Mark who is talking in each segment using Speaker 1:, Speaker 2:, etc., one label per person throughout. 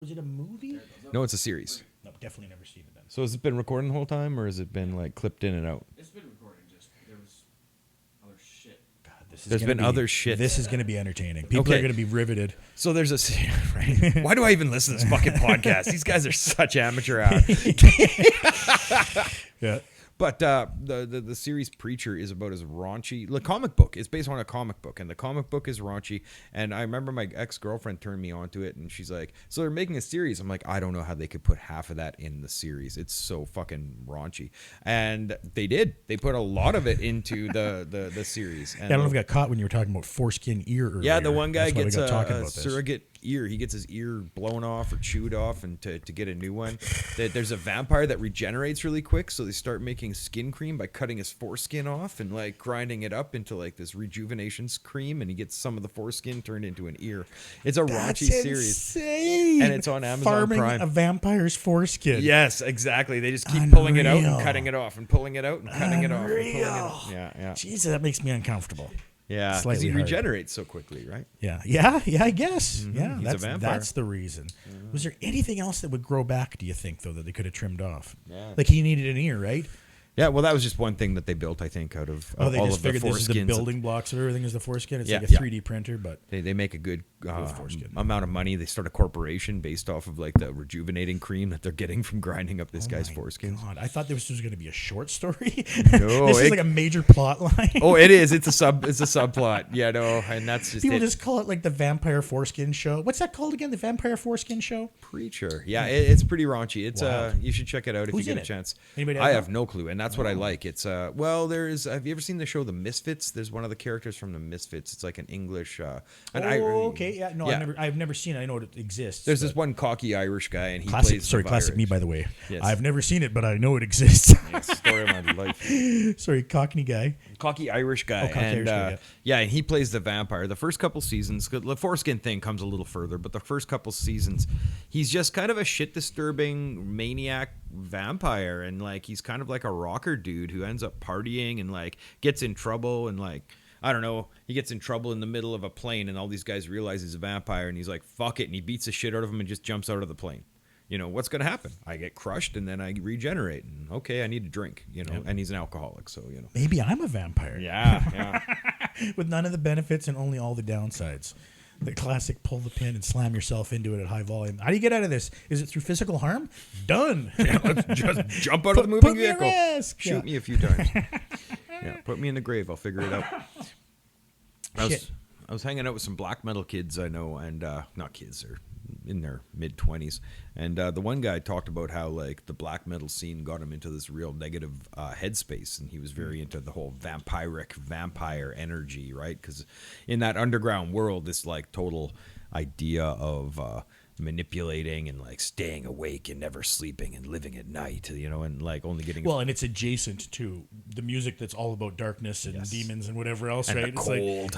Speaker 1: Was it a movie?
Speaker 2: No, it's a series.
Speaker 1: No, definitely never seen it then.
Speaker 2: So has it been recording the whole time, or has it been like clipped in and out?
Speaker 3: It's been recording. Just there was other shit.
Speaker 1: God,
Speaker 2: There's been other shit.
Speaker 1: This is going to be entertaining. People are going to be riveted.
Speaker 2: So there's a right? Why do I even listen to this fucking podcast? These guys are such amateur hour.
Speaker 1: Yeah.
Speaker 2: But the series Preacher is about as raunchy. The comic book is based on a comic book, and the comic book is raunchy. And I remember my ex-girlfriend turned me onto it, and she's like, "So they're making a series." I'm like, "I don't know how they could put half of that in the series. It's so fucking raunchy." And they did. They put a lot of it into the series. And
Speaker 1: I don't know if I got caught when you were talking about foreskin ear earlier.
Speaker 2: yeah, the one guy gets a
Speaker 1: this.
Speaker 2: surrogate ear. He gets his ear blown off or chewed off, and to get a new one. There's a vampire that regenerates really quick, so they start making skin cream by cutting his foreskin off and like grinding it up into like this rejuvenation cream, and he gets some of the foreskin turned into an ear. It's a raunchy series, and it's on Amazon
Speaker 1: Farming
Speaker 2: Prime.
Speaker 1: a vampire's foreskin.
Speaker 2: Yes, exactly. They just keep pulling it out and cutting it off, and pulling it out and cutting it off. And pulling it off. Yeah.
Speaker 1: Jesus, that makes me uncomfortable.
Speaker 2: Yeah, because
Speaker 1: Slightly
Speaker 2: he
Speaker 1: hard.
Speaker 2: regenerates so quickly, right?
Speaker 1: Yeah, I guess. Yeah,
Speaker 2: He's a vampire.
Speaker 1: that's the reason. Was there anything else that would grow back, do you think, though, that they could have trimmed off?
Speaker 2: Yeah.
Speaker 1: Like he needed an ear, right?
Speaker 2: Yeah, well, that was just one thing that they built, I think, out of
Speaker 1: Oh, they
Speaker 2: all
Speaker 1: just
Speaker 2: of the
Speaker 1: figured this is the
Speaker 2: foreskins.
Speaker 1: building blocks of everything is the foreskin. It's
Speaker 2: Yeah,
Speaker 1: like a
Speaker 2: yeah.
Speaker 1: 3D printer, but
Speaker 2: They make a good
Speaker 1: foreskin.
Speaker 2: amount of money. They start a corporation based off of like the rejuvenating cream that they're getting from grinding up this guy's foreskins.
Speaker 1: God, I thought this was going to be a short story.
Speaker 2: No,
Speaker 1: this is like a major plot line.
Speaker 2: Oh, it is. It's a subplot. Yeah, no, and that's just
Speaker 1: People
Speaker 2: it.
Speaker 1: just call it like the Vampire Foreskin Show. What's that called again? The Vampire Foreskin Show?
Speaker 2: Preacher. Yeah, it's pretty raunchy. It's
Speaker 1: Wow.
Speaker 2: you should check it out if
Speaker 1: Who's
Speaker 2: you
Speaker 1: in
Speaker 2: get a
Speaker 1: it?
Speaker 2: chance.
Speaker 1: Anybody
Speaker 2: I
Speaker 1: know?
Speaker 2: have no clue, and that's what I like. It's have you ever seen the show The Misfits? There's one of the characters from The Misfits. It's like an English
Speaker 1: Okay. Yeah. No, I've never seen it. I know it exists.
Speaker 2: There's
Speaker 1: but-
Speaker 2: this one cocky Irish guy, and he
Speaker 1: Classic,
Speaker 2: plays the
Speaker 1: classic me,
Speaker 2: virus.
Speaker 1: by the way.
Speaker 2: Yes.
Speaker 1: I've never seen it, but I know it exists.
Speaker 2: It's the story of my life.
Speaker 1: Sorry, Cockney guy.
Speaker 2: Cocky Irish guy.
Speaker 1: Cocky
Speaker 2: and
Speaker 1: Irish guy,
Speaker 2: yeah, and he plays the vampire. The first couple seasons, the foreskin thing comes a little further, but the first couple seasons, he's just kind of a shit disturbing maniac vampire, and like he's kind of like a rocker dude who ends up partying and like gets in trouble, and like I don't know, he gets in trouble in the middle of a plane, and all these guys realize he's a vampire, and he's like, fuck it, and he beats the shit out of him and just jumps out of the plane. You know, what's going to happen? I get crushed, and then I regenerate, and okay, I need a drink, you know, and he's an alcoholic, so, you know.
Speaker 1: Maybe I'm a vampire.
Speaker 2: Yeah.
Speaker 1: With none of the benefits and only all the downsides. The classic pull the pin and slam yourself into it at high volume. How do you get out of this? Is it through physical harm? Done.
Speaker 2: Let's just jump out of the
Speaker 1: Put
Speaker 2: moving
Speaker 1: me at
Speaker 2: vehicle.
Speaker 1: risk.
Speaker 2: Shoot
Speaker 1: Yeah.
Speaker 2: me a few times. Yeah, put me in the grave. I'll figure it out.
Speaker 1: Shit.
Speaker 2: I was hanging out with some black metal kids I know, and not kids, they're in their mid-20s, and the one guy talked about how like the black metal scene got him into this real negative headspace, and he was very into the whole vampire energy, right? Because in that underground world, this like total idea of manipulating and like staying awake and never sleeping and living at night, you know, and like only getting
Speaker 1: Well, and it's adjacent to the music that's all about darkness and demons and whatever else,
Speaker 2: And
Speaker 1: right?
Speaker 2: the
Speaker 1: It's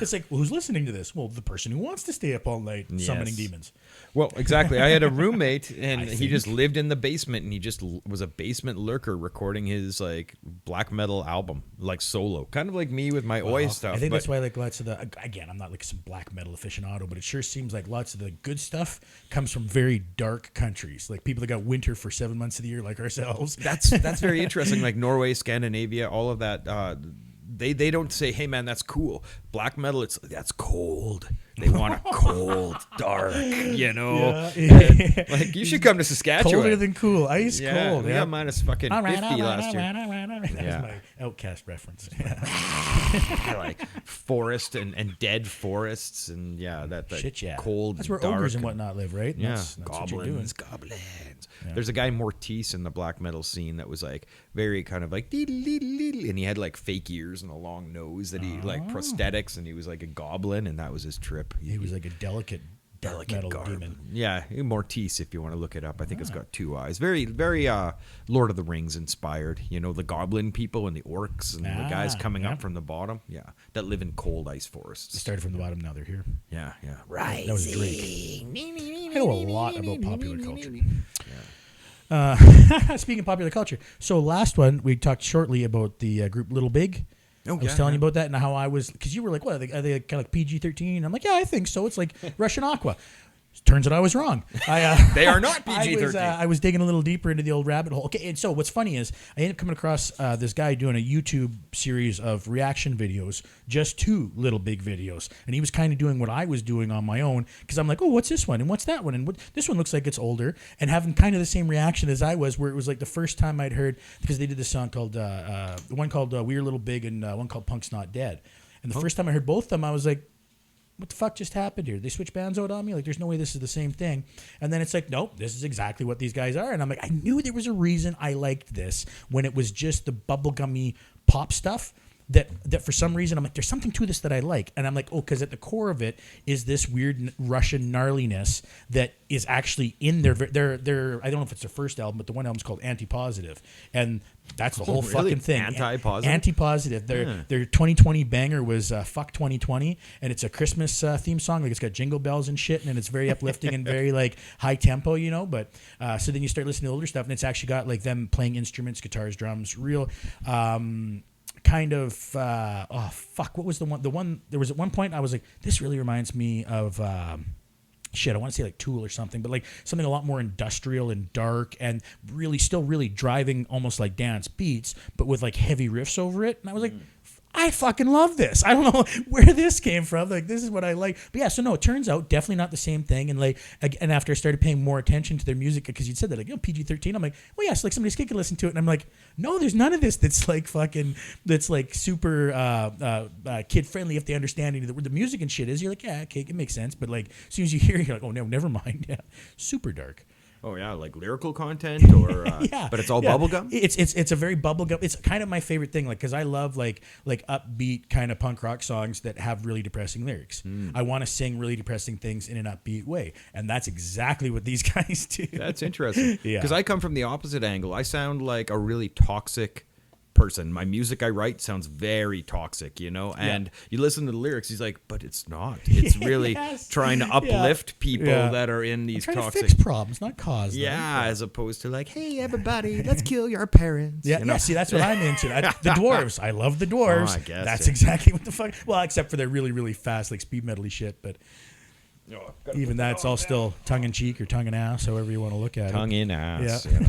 Speaker 2: cold.
Speaker 1: like, well, who's listening to this? Well, the person who wants to stay up all night summoning
Speaker 2: Yes.
Speaker 1: demons.
Speaker 2: Well, exactly. I had a roommate, and
Speaker 1: I
Speaker 2: he
Speaker 1: think.
Speaker 2: just lived in the basement, and he just was a basement lurker recording his like black metal album, like solo, kind of like me with my Oi stuff.
Speaker 1: I think
Speaker 2: but
Speaker 1: that's why like lots of the again, I'm not like some black metal aficionado, but it sure seems like lots of the good stuff comes from very dark countries, like people that got winter for 7 months of the year, like ourselves.
Speaker 2: that's very interesting. Like Norway, Scandinavia, all of that. They don't say, "Hey man, that's cool." Black metal, that's cold. They want a cold, dark, you know.
Speaker 1: Yeah.
Speaker 2: Like you should come to Saskatchewan.
Speaker 1: Colder than cool, ice
Speaker 2: yeah,
Speaker 1: cold.
Speaker 2: we got minus fucking 50 last year.
Speaker 1: That
Speaker 2: Yeah.
Speaker 1: was my Outcast reference.
Speaker 2: I like forest and dead forests, and yeah, that
Speaker 1: Shit, yeah.
Speaker 2: cold.
Speaker 1: That's where
Speaker 2: dark,
Speaker 1: ogres and whatnot live, right?
Speaker 2: Yeah,
Speaker 1: That's what you're doing.
Speaker 2: goblins. There's a guy Mortiz in the black metal scene that was like very kind of like and he had like fake ears and a long nose that he like prosthetics, and he was like a goblin, and that was his trip.
Speaker 1: He was like a delicate metal demon.
Speaker 2: Yeah, Mortiz, if you want to look it up. I think it's got two eyes. Very, very Lord of the Rings inspired. You know, the goblin people and the orcs and the guys coming up from the bottom. Yeah, that live in cold ice
Speaker 1: They
Speaker 2: forests.
Speaker 1: started from the bottom, now they're here.
Speaker 2: Yeah. Right.
Speaker 1: That was Drake. I know a lot about popular culture. Speaking of popular culture, so last one we talked shortly about the group Little Big.
Speaker 2: Oh,
Speaker 1: I was telling you about that and how I was, because you were like, what, are they kind of like PG-13? I'm like, yeah, I think so. It's like Russian Aqua. turns out I was wrong.
Speaker 2: They are not PG-13.
Speaker 1: I was digging a little deeper into the old rabbit hole. Okay, and so what's funny is I ended up coming across this guy doing a YouTube series of reaction videos, just 2 Little Big videos, and he was kind of doing what I was doing on my own because I'm like, oh, what's this one and what's that one and this one looks like it's older, and having kind of the same reaction as I was, where it was like the first time I'd heard, because they did this song called one called We're Little Big and one called Punk's Not Dead, and the first time I heard both of them, I was like, what the fuck just happened here? They switched bands out on me? Like, there's no way this is the same thing. And then it's like, nope, this is exactly what these guys are. And I'm like, I knew there was a reason I liked this when it was just the bubblegummy pop stuff that for some reason I'm like, there's something to this that I like. And I'm like, oh, because at the core of it is this weird Russian gnarliness that is actually in their I don't know if it's their first album, but the one album's called Anti-Positive. And that's the whole
Speaker 2: really?
Speaker 1: fucking thing.
Speaker 2: Anti-Positive?
Speaker 1: Anti-Positive. Their 2020 banger was Fuck 2020, and it's a Christmas theme song. Like, it's got jingle bells and shit, and it's very uplifting and very like high tempo, you know. But so then you start listening to older stuff, and it's actually got like them playing instruments, guitars, drums, real kind of what was the one there was at one point I was like, this really reminds me of I want to say like Tool or something, but like something a lot more industrial and dark and still really driving almost like dance beats, but with like heavy riffs over it. And I was like, I fucking love this. I don't know where this came from. Like, this is what I like. But yeah, so no, it turns out definitely not the same thing. And like, and after I started paying more attention to their music, because you'd said that, like, PG-13, I'm like, well, yeah, so like somebody's kid could listen to it. And I'm like, no, there's none of this that's like fucking, that's like super kid friendly if they understand the music and shit is. You're like, yeah, okay, it makes sense. But like, as soon as you hear it, you're like, oh no, never mind. Yeah, super dark.
Speaker 2: Oh yeah, like lyrical content, or
Speaker 1: yeah,
Speaker 2: but it's all bubblegum.
Speaker 1: It's a very bubblegum. It's kind of my favorite thing, like, because I love like upbeat kind of punk rock songs that have really depressing lyrics. I want to sing really depressing things in an upbeat way, and that's exactly what these guys do.
Speaker 2: That's interesting.
Speaker 1: Yeah,
Speaker 2: because I come from the opposite angle. I sound like a really toxic person. My music I write sounds very toxic, you know, and you listen to the lyrics, he's like, but it's not. It's really trying to uplift people that are in these toxic,
Speaker 1: to fix problems, not cause them.
Speaker 2: As opposed to like, hey everybody, let's kill your parents.
Speaker 1: You know? See, that's what I'm into. The dwarves. I love the dwarves.
Speaker 2: I guess
Speaker 1: that's exactly what the fuck. Well, except for their really, really fast, like speed metal-y shit, but even that's all still tongue in cheek or tongue in ass, however you want to look at it.
Speaker 2: Tongue in ass. You know.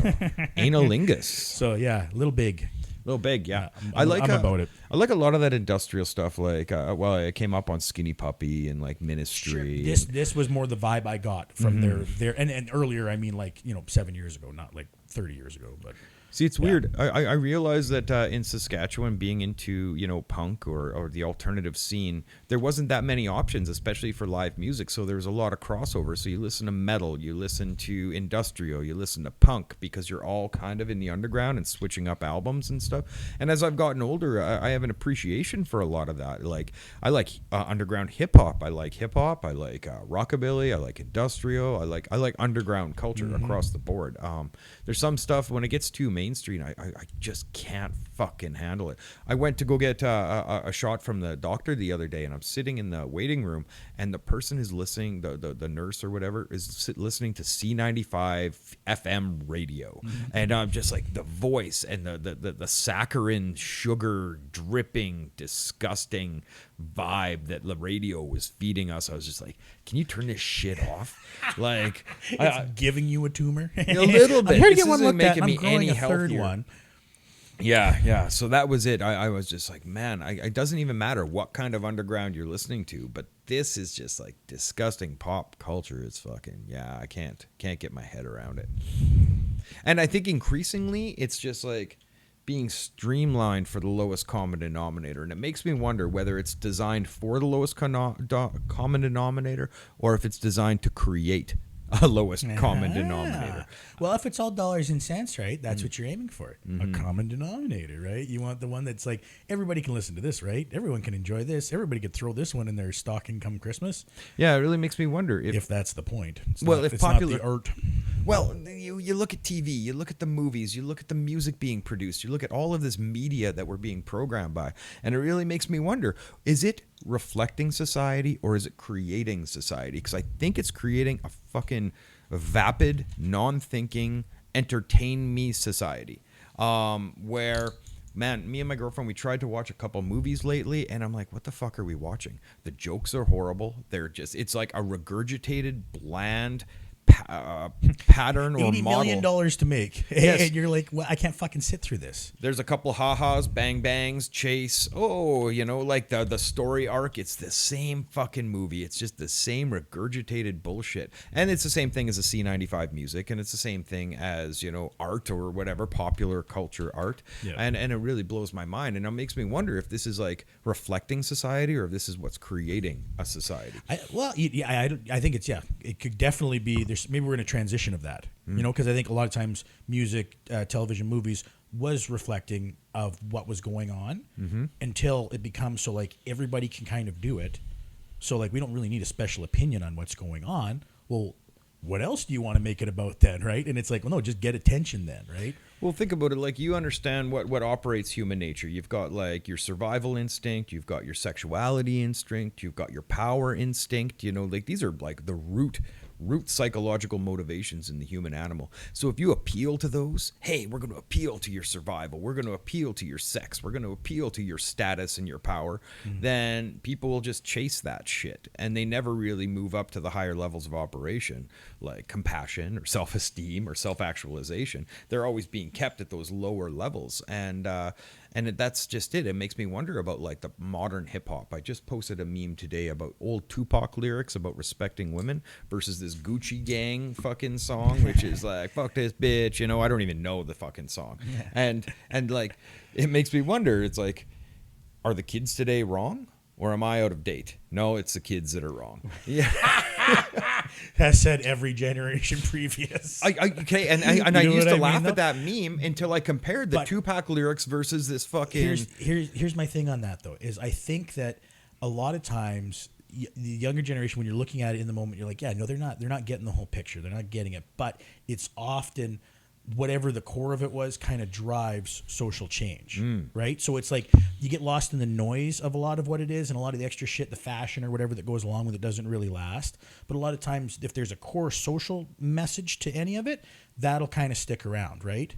Speaker 2: Analingus.
Speaker 1: So yeah, Little Big.
Speaker 2: Little Big, yeah.
Speaker 1: I'm about it.
Speaker 2: I like a lot of that industrial stuff. Like, I came up on Skinny Puppy and like Ministry.
Speaker 1: Sure. This was more the vibe I got from their and earlier. I mean, like, 7 years ago, not like 30 years ago, but.
Speaker 2: See, it's weird. I realized that in Saskatchewan, being into, punk or the alternative scene, there wasn't that many options, especially for live music. So there was a lot of crossover. So you listen to metal, you listen to industrial, you listen to punk, because you're all kind of in the underground and switching up albums and stuff. And as I've gotten older, I have an appreciation for a lot of that. Like, I like underground hip hop. I like hip hop. I like rockabilly. I like industrial. I like underground culture across the board. There's some stuff when it gets too mainstream, I just can't fucking handle it. I went to go get a shot from the doctor the other day, and I'm sitting in the waiting room, and the person is listening, the nurse or whatever, is listening to C95 FM radio. And I'm just like, the voice and the saccharin, sugar dripping, disgusting vibe that the radio was feeding us. I was just like, can you turn this shit off? Like,
Speaker 1: it's giving you a tumor.
Speaker 2: A little bit.
Speaker 1: I'm here to
Speaker 2: This
Speaker 1: get one
Speaker 2: isn't
Speaker 1: looked at,
Speaker 2: making
Speaker 1: and
Speaker 2: me
Speaker 1: I'm growing
Speaker 2: any
Speaker 1: a third
Speaker 2: healthier.
Speaker 1: one.
Speaker 2: Yeah. So that was it. I was just like, man, it doesn't even matter what kind of underground you're listening to, but this is just like disgusting pop culture. It's fucking, I can't get my head around it. And I think increasingly it's just like being streamlined for the lowest common denominator. And it makes me wonder whether it's designed for the lowest common denominator, or if it's designed to create a lowest common denominator.
Speaker 1: Well, if it's all dollars and cents, right, that's what you're aiming for. A common denominator, right? You want the one that's like, everybody can listen to this, right? Everyone can enjoy this. Everybody could throw this one in their stocking come Christmas.
Speaker 2: Yeah, it really makes me wonder
Speaker 1: if that's the point. It's
Speaker 2: if popular
Speaker 1: not the art.
Speaker 2: Well, you look at TV, you look at the movies, you look at the music being produced, you look at all of this media that we're being programmed by, and it really makes me wonder, is it reflecting society or is it creating society? Because I think it's creating a fucking vapid, non-thinking, entertain me society, where man, me and my girlfriend, we tried to watch a couple movies lately, and I'm like, what the fuck are we watching? The jokes are horrible. They're just, it's like a regurgitated, bland pattern or
Speaker 1: $80
Speaker 2: model.
Speaker 1: million to make.
Speaker 2: Yes.
Speaker 1: And you're like, well, I can't fucking sit through this.
Speaker 2: There's a couple ha-has, bang-bangs, chase. Oh, you know, like the story arc. It's the same fucking movie. It's just the same regurgitated bullshit. And it's the same thing as the C95 music, and it's the same thing as, you know, art or whatever, popular culture art.
Speaker 1: Yeah.
Speaker 2: And it really blows my mind. And it makes me wonder if this is like reflecting society or if this is what's creating a society.
Speaker 1: I think it's, it could definitely be, maybe we're in a transition of that, you know, because I think a lot of times music, television, movies was reflecting of what was going on until it becomes so like everybody can kind of do it. So like we don't really need a special opinion on what's going on. Well, what else do you want to make it about then, right? And it's like, well, no, just get attention then, right?
Speaker 2: Well, think about it. Like, you understand what operates human nature. You've got like your survival instinct, you've got your sexuality instinct, you've got your power instinct. You know, like these are like the root psychological motivations in the human animal. So if you appeal to those, hey, we're going to appeal to your survival, we're going to appeal to your sex, we're going to appeal to your status and your power, then people will just chase that shit, and they never really move up to the higher levels of operation, like compassion or self-esteem or self-actualization. They're always being kept at those lower levels, and that's just it. It makes me wonder about like the modern hip hop. I just posted a meme today about old Tupac lyrics about respecting women versus this Gucci Gang fucking song, which is like, fuck this bitch. You know, I don't even know the fucking song. Yeah. And like, it makes me wonder, it's like, are the kids today wrong? Or am I out of date? No, it's the kids that are wrong. Yeah.
Speaker 1: Has said every generation previous.
Speaker 2: Okay, and I used to laugh at that meme until I compared the Tupac lyrics versus this fucking...
Speaker 1: Here's my thing on that, though, is I think that a lot of times the younger generation, when you're looking at it in the moment, you're like, yeah, no, they're not getting the whole picture. They're not getting it. But it's often... whatever the core of it was kind of drives social change, right? So it's like you get lost in the noise of a lot of what it is, and a lot of the extra shit, the fashion or whatever that goes along with it doesn't really last. But a lot of times, if there's a core social message to any of it, that'll kind of stick around, right?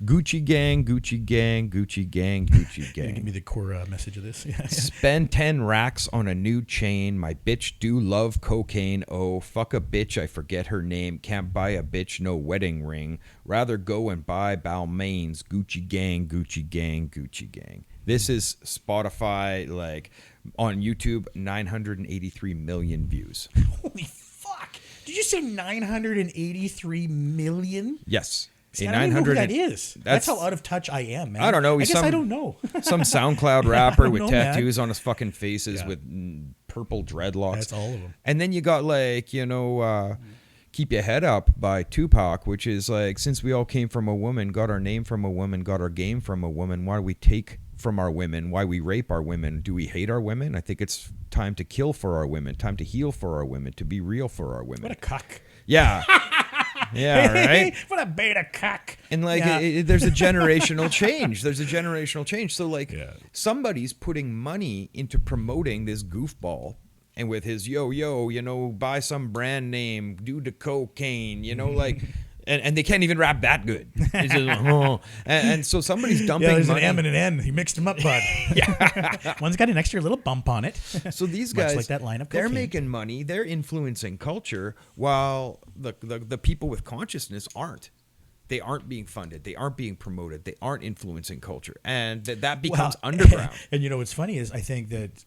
Speaker 2: Gucci gang, Gucci gang, Gucci gang, Gucci gang.
Speaker 1: Give me the core message of this.
Speaker 2: Spend 10 racks on a new chain. My bitch do love cocaine. Oh, fuck a bitch, I forget her name. Can't buy a bitch no wedding ring. Rather go and buy Balmain's. Gucci gang, Gucci gang, Gucci gang. This is Spotify, like on YouTube, 983 million views.
Speaker 1: Holy fuck. Did you say 983 million?
Speaker 2: Yes.
Speaker 1: See, I don't even know who that is. That's how out of touch I am, man.
Speaker 2: I don't know.
Speaker 1: I guess I don't know.
Speaker 2: Some SoundCloud rapper with
Speaker 1: know,
Speaker 2: tattoos on his fucking faces with purple dreadlocks.
Speaker 1: That's all of them.
Speaker 2: And then you got like, you know, Keep Your Head Up by Tupac, which is like, since we all came from a woman, got our name from a woman, got our game from a woman, why do we take from our women? Why we rape our women? Do we hate our women? I think it's time to kill for our women, time to heal for our women, to be real for our women.
Speaker 1: What a cuck.
Speaker 2: Yeah. Yeah, right?
Speaker 1: What a beta cuck.
Speaker 2: And like, there's a generational change. There's a generational change. So like, somebody's putting money into promoting this goofball, and with his yo, you know, buy some brand name, do the cocaine, you know, like, and they can't even rap that good. It's just, and so somebody's dumping
Speaker 1: there's
Speaker 2: money.
Speaker 1: an M and an N. He mixed them up, bud. One's got an extra little bump on it.
Speaker 2: So these guys,
Speaker 1: like that line of
Speaker 2: they're
Speaker 1: cocaine.
Speaker 2: making money. They're influencing culture, while the people with consciousness aren't. They aren't being funded. They aren't being promoted. They aren't influencing culture, and that becomes underground.
Speaker 1: And you know what's funny is I think that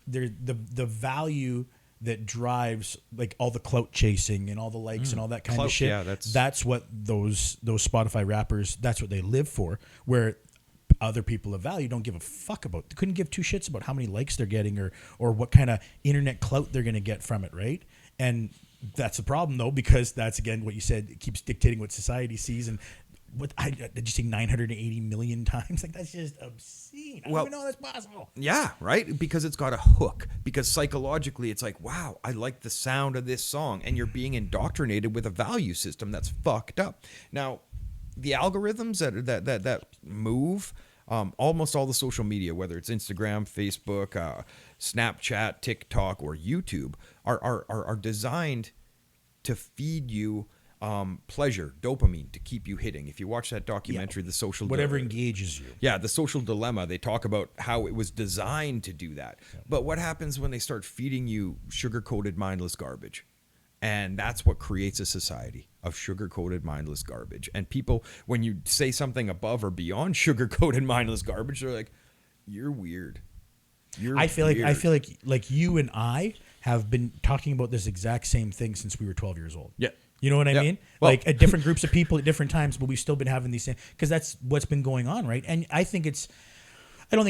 Speaker 1: the value that drives like all the clout chasing and all the likes and all that kind of shit.
Speaker 2: Yeah,
Speaker 1: that's what those Spotify rappers. That's what they live for. Where other people of value don't give a fuck about. They couldn't give two shits about how many likes they're getting or what kind of internet clout they're going to get from it, right? And that's the problem, though, because that's, again, what you said. It keeps dictating what society sees. And did you say 980 million times? Like, that's just obscene. I don't even know that's possible.
Speaker 2: Yeah, right? Because it's got a hook. Because psychologically, it's like, wow, I like the sound of this song. And you're being indoctrinated with a value system that's fucked up. Now, the algorithms that move... almost all the social media, whether it's Instagram, Facebook, Snapchat, TikTok, or YouTube, are designed to feed you pleasure, dopamine to keep you hitting. If you watch that documentary, The Social
Speaker 1: Whatever engages you.
Speaker 2: Yeah, The Social Dilemma, they talk about how it was designed to do that. Yeah. But what happens when they start feeding you sugar-coated mindless garbage? And that's what creates a society of sugar-coated mindless garbage. And people, when you say something above or beyond sugar-coated mindless garbage, they're like, you're weird.
Speaker 1: I feel like you and I have been talking about this exact same thing since we were 12 years old.
Speaker 2: Yeah.
Speaker 1: You know what I mean? Well, like at different groups of people at different times, but we've still been having these things because that's what's been going on, right? And I don't think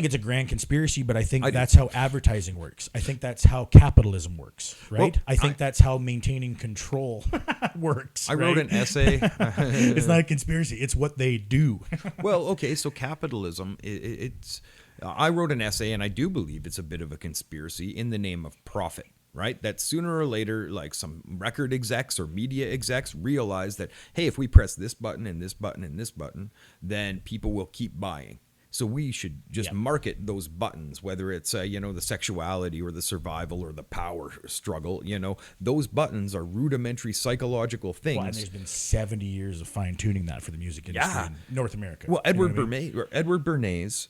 Speaker 1: it's a grand conspiracy, but I think that's how advertising works. I think that's how capitalism works, right?
Speaker 2: Well,
Speaker 1: I think that's how maintaining control works.
Speaker 2: I wrote an essay.
Speaker 1: It's not a conspiracy. It's what they do.
Speaker 2: Well, okay, so capitalism, I wrote an essay, and I do believe it's a bit of a conspiracy in the name of profit. Right? That sooner or later, like some record execs or media execs realize that, hey, if we press this button and this button and this button, then people will keep buying. So we should just market those buttons, whether it's, the sexuality or the survival or the power struggle. Those buttons are rudimentary psychological things.
Speaker 1: Well, and there's been 70 years of fine-tuning that for the music industry in North America.
Speaker 2: Well, Edward Bernays,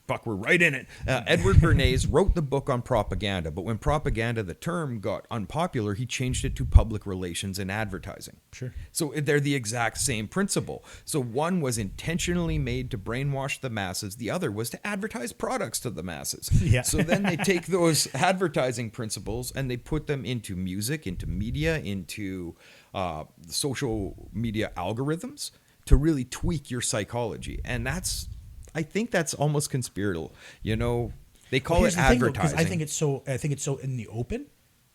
Speaker 2: fuck, we're right in it. Edward Bernays wrote the book on propaganda, but when propaganda, the term, got unpopular, he changed it to public relations and advertising.
Speaker 1: Sure.
Speaker 2: So they're the exact same principle. So one was intentionally made to brainwash the masses. The other was to advertise products to the masses.
Speaker 1: Yeah.
Speaker 2: So then they take those advertising principles and they put them into music, into media, into social media algorithms to really tweak your psychology. And I think that's almost conspiratorial. They call it advertising.
Speaker 1: I think it's so in the open.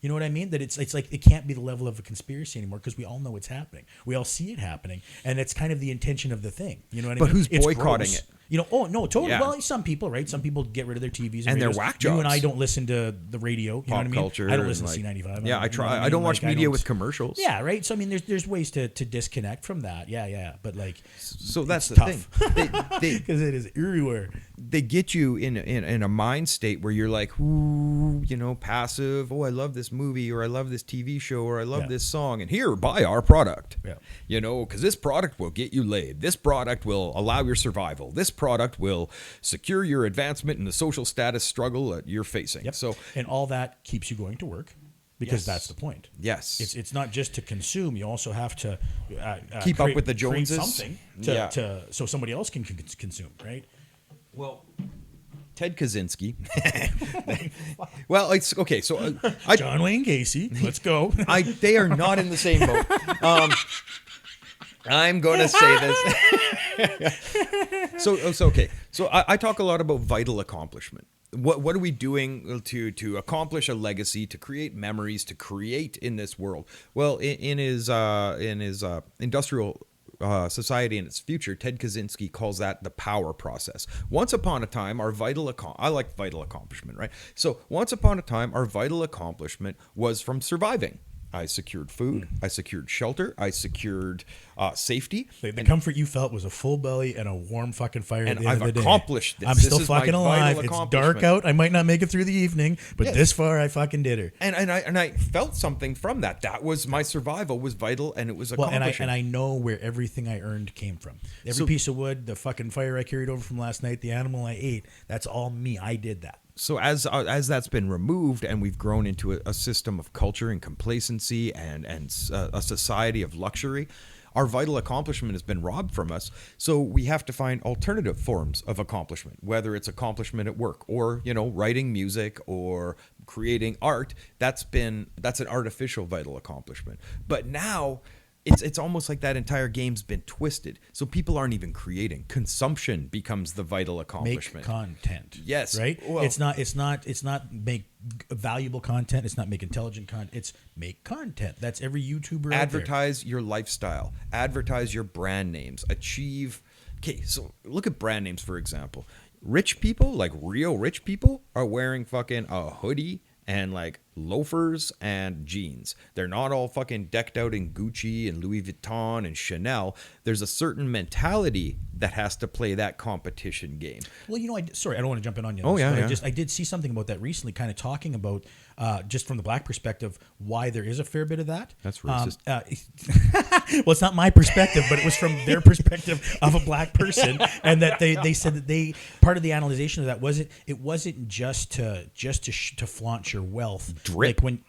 Speaker 1: You know what I mean? That it's like it can't be the level of a conspiracy anymore because we all know it's happening. We all see it happening, and it's kind of the intention of the thing. You know what I mean?
Speaker 2: But who's boycotting it?
Speaker 1: Oh no, totally.
Speaker 2: Yeah.
Speaker 1: Well, some people, right? Some people get rid of their TVs
Speaker 2: and
Speaker 1: radios.
Speaker 2: they're whack
Speaker 1: You
Speaker 2: jobs.
Speaker 1: and I don't listen to the radio. You know what I mean?
Speaker 2: Culture.
Speaker 1: I don't listen to C95.
Speaker 2: Yeah, I try. I don't watch media with commercials.
Speaker 1: Yeah, right. So I mean, there's ways to disconnect from that. Yeah. But like,
Speaker 2: so that's the
Speaker 1: tough.
Speaker 2: thing.
Speaker 1: Because it is everywhere.
Speaker 2: They get you in a mind state where you're like, ooh, passive. Oh, I love this movie, or I love this TV show, or I love this song, and here, buy our product.
Speaker 1: Yeah.
Speaker 2: Because this product will get you laid. This product will allow your survival. This product will secure your advancement in the social status struggle that you're facing.
Speaker 1: Yep.
Speaker 2: So,
Speaker 1: and all that keeps you going to work. Because that's the point.
Speaker 2: Yes.
Speaker 1: It's not just to consume. You also have to
Speaker 2: keep up with the Joneses.
Speaker 1: Something so somebody else can consume, right?
Speaker 2: Well, Ted Kaczynski. Well, it's okay. So
Speaker 1: John Wayne Gacy. Let's go.
Speaker 2: They are not in the same boat. I'm going to say this. So okay. So I talk a lot about vital accomplishment. What are we doing to accomplish a legacy, to create memories, to create in this world? Well, in his industrial society and its future, Ted Kaczynski calls that the power process. Once upon a time, our I like vital accomplishment, right? So once upon a time, our vital accomplishment was from surviving. I secured food. I secured shelter. I secured safety.
Speaker 1: The comfort you felt was a full belly and a warm fucking fire at the end of the day.
Speaker 2: And I've accomplished this.
Speaker 1: I'm still fucking alive. It's dark out. I might not make it through the evening, but this far I fucking did it.
Speaker 2: And I felt something from that. That was my survival was vital, and it was accomplishing.
Speaker 1: And I know where everything I earned came from. Every piece of wood, the fucking fire I carried over from last night, the animal I ate, that's all me. I did that.
Speaker 2: So as that's been removed and we've grown into a system of culture and complacency and a society of luxury, our vital accomplishment has been robbed from us. So we have to find alternative forms of accomplishment, whether it's accomplishment at work or, writing music or creating art. That's an artificial vital accomplishment. But now it's almost like that entire game's been twisted. So people aren't even creating. Consumption becomes the vital accomplishment.
Speaker 1: Make content.
Speaker 2: Yes.
Speaker 1: Right?
Speaker 2: Well,
Speaker 1: it's not make valuable content. It's not make intelligent content. It's make content. That's every YouTuber
Speaker 2: advertise your lifestyle. Advertise your brand names. Okay, so look at brand names, for example. Rich people, like real rich people, are wearing fucking a hoodie and like loafers and jeans. They're not all fucking decked out in Gucci and Louis Vuitton and Chanel. There's a certain mentality that has to play that competition game.
Speaker 1: Well, sorry, I don't want to jump in on you.
Speaker 2: Oh, yeah,
Speaker 1: but
Speaker 2: yeah.
Speaker 1: I did see something about that recently, kind of talking about just from the black perspective why there is a fair bit of that.
Speaker 2: That's racist.
Speaker 1: Well, it's not my perspective, but it was from their perspective of a black person, and that they said that part of the analyzation of that wasn't just to flaunt your wealth.
Speaker 2: Drip.
Speaker 1: Like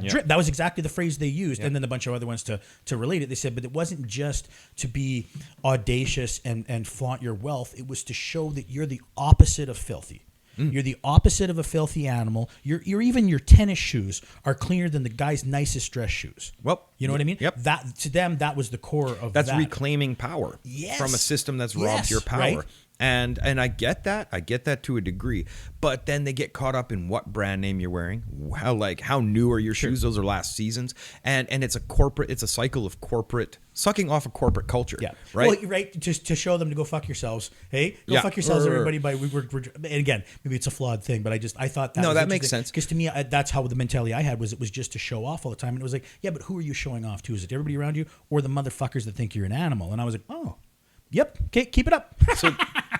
Speaker 1: drip. That was exactly the phrase they used, and then a bunch of other ones to relate it. They said, but it wasn't just to be audacious and flaunt your wealth. It was to show that you're the opposite of filthy. You're the opposite of a filthy animal. You're even your tennis shoes are cleaner than the guy's nicest dress shoes.
Speaker 2: Well,
Speaker 1: you know what I mean?
Speaker 2: Yep.
Speaker 1: That to them, that was the core of
Speaker 2: that's
Speaker 1: that.
Speaker 2: reclaiming power from a system that's robbed your power.
Speaker 1: Right?
Speaker 2: And I get that. I get that to a degree. But then they get caught up in what brand name you're wearing, how new are your shoes? Those are last seasons. And it's a cycle of corporate sucking off a corporate culture.
Speaker 1: Yeah.
Speaker 2: Right.
Speaker 1: Well, right. Just to show them to go fuck yourselves. Hey, go fuck yourselves, everybody. And again, maybe it's a flawed thing, but I thought that.
Speaker 2: No,
Speaker 1: was
Speaker 2: that makes sense.
Speaker 1: Because to me, that's how the mentality I had was it was just to show off all the time. And it was like, yeah, but who are you showing off to? Is it everybody around you or the motherfuckers that think you're an animal? And I was like, oh, yep. Okay, keep it up.
Speaker 2: So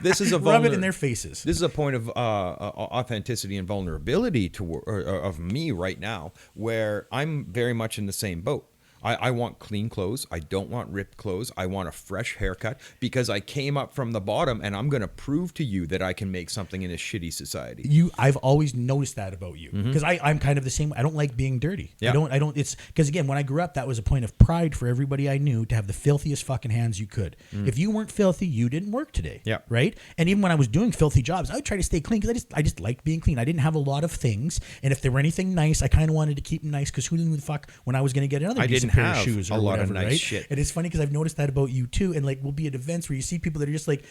Speaker 2: this is a
Speaker 1: rub it in their faces.
Speaker 2: This is a point of authenticity and vulnerability of me right now, where I'm very much in the same boat. I want clean clothes. I don't want ripped clothes. I want a fresh haircut because I came up from the bottom, and I'm going to prove to you that I can make something in a shitty society.
Speaker 1: I've always noticed that about you because I'm kind of the same. I don't like being dirty.
Speaker 2: Yeah.
Speaker 1: I don't. It's because again, when I grew up, that was a point of pride for everybody I knew to have the filthiest fucking hands you could. If you weren't filthy, you didn't work today.
Speaker 2: Yeah.
Speaker 1: Right. And even when I was doing filthy jobs, I would try to stay clean because I just liked being clean. I didn't have a lot of things, and if there were anything nice, I kind of wanted to keep them nice because who knew the fuck when I was going to get another decent pair of shoes or whatever,
Speaker 2: nice
Speaker 1: right?
Speaker 2: shit.
Speaker 1: And it's funny because I've noticed that about you too. And like, we'll be at events where you see people that are just like,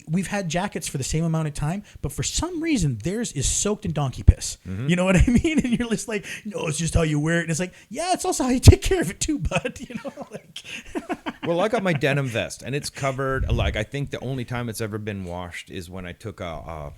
Speaker 1: we've had jackets for the same amount of time, but for some reason theirs is soaked in donkey piss. You know what I mean? And you're just like, no, it's just how you wear it. And it's like, yeah, it's also how you take care of it too, bud. You know, like.
Speaker 2: Well, I got my denim vest, and it's covered. Like, I think the only time it's ever been washed is when I took a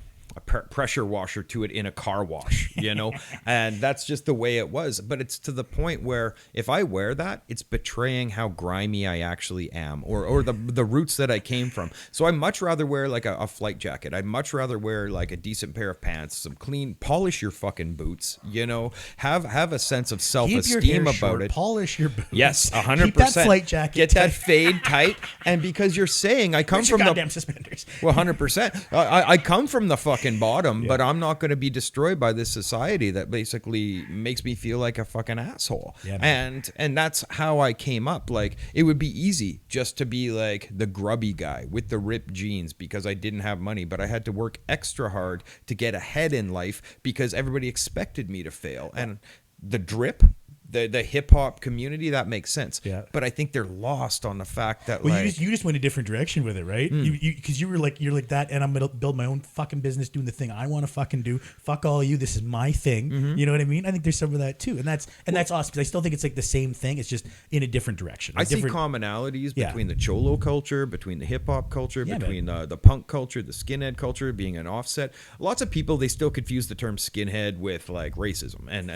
Speaker 2: pressure washer to it in a car wash, you know, and that's just the way it was. But it's to the point where if I wear that, it's betraying how grimy I actually am, or the roots that I came from. So I much rather wear like a flight jacket. I'd much rather wear like a decent pair of pants, some clean, polish your fucking boots, you know, have a sense of self-esteem about
Speaker 1: short,
Speaker 2: it.
Speaker 1: Polish your boots.
Speaker 2: Yes, 100%.
Speaker 1: Keep that flight jacket.
Speaker 2: Get that fade tight, and because you're saying I come
Speaker 1: Where's
Speaker 2: from
Speaker 1: your
Speaker 2: the
Speaker 1: goddamn suspenders.
Speaker 2: well, 100%. I come from the fucking bottom, but I'm not going to be destroyed by this society that basically makes me feel like a fucking asshole.
Speaker 1: Yeah, man.
Speaker 2: And that's how I came up. Like, it would be easy just to be like the grubby guy with the ripped jeans because I didn't have money, but I had to work extra hard to get ahead in life because everybody expected me to fail. And the drip, the hip hop community, that makes sense.
Speaker 1: Yeah.
Speaker 2: But I think they're lost on the fact that
Speaker 1: you just went a different direction with it, right? Because you're like that, and I'm gonna build my own fucking business doing the thing I want to fucking do. Fuck all you. This is my thing. You know what I mean? I think there's some of that too, and that's awesome because I still think it's like the same thing. It's just in a different direction.
Speaker 2: I see commonalities between the cholo culture, between the hip hop culture, between the punk culture, the skinhead culture being an offset. Lots of people, they still confuse the term skinhead with like racism, and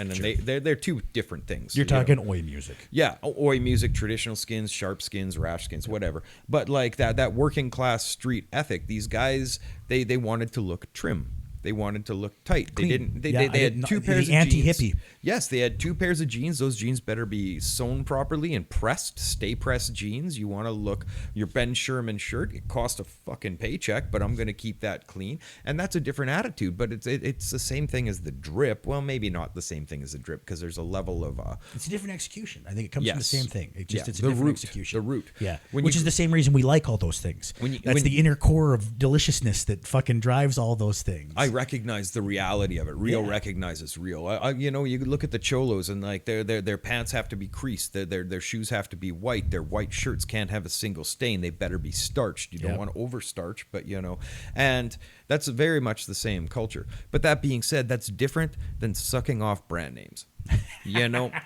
Speaker 2: they're two different things.
Speaker 1: You're talking oi music.
Speaker 2: Yeah, oi music, traditional skins, sharp skins, rash skins, whatever. But like that working class street ethic, these guys, they wanted to look trim. They wanted to look tight.
Speaker 1: Clean.
Speaker 2: They had two pairs of
Speaker 1: anti-hippie.
Speaker 2: jeans. Yes, they had two pairs of jeans. Those jeans better be sewn properly and pressed, stay pressed jeans. You want to look your Ben Sherman shirt. It cost a fucking paycheck, but I'm going to keep that clean. And that's a different attitude, but it's the same thing as the drip. Well, maybe not the same thing as the drip because there's a level of
Speaker 1: it's a different execution. I think it comes from the same thing. It's a
Speaker 2: the
Speaker 1: different
Speaker 2: root,
Speaker 1: execution.
Speaker 2: The root.
Speaker 1: Yeah. Which is the same reason we like all those things. That's the inner core of deliciousness that fucking drives all those things.
Speaker 2: I recognize the reality of it. Real recognizes real. You know, you look at the cholos and like their pants have to be creased. Their shoes have to be white. Their white shirts can't have a single stain. They better be starched. You don't want to overstarch, but you know, and that's very much the same culture. But that being said, that's different than sucking off brand names.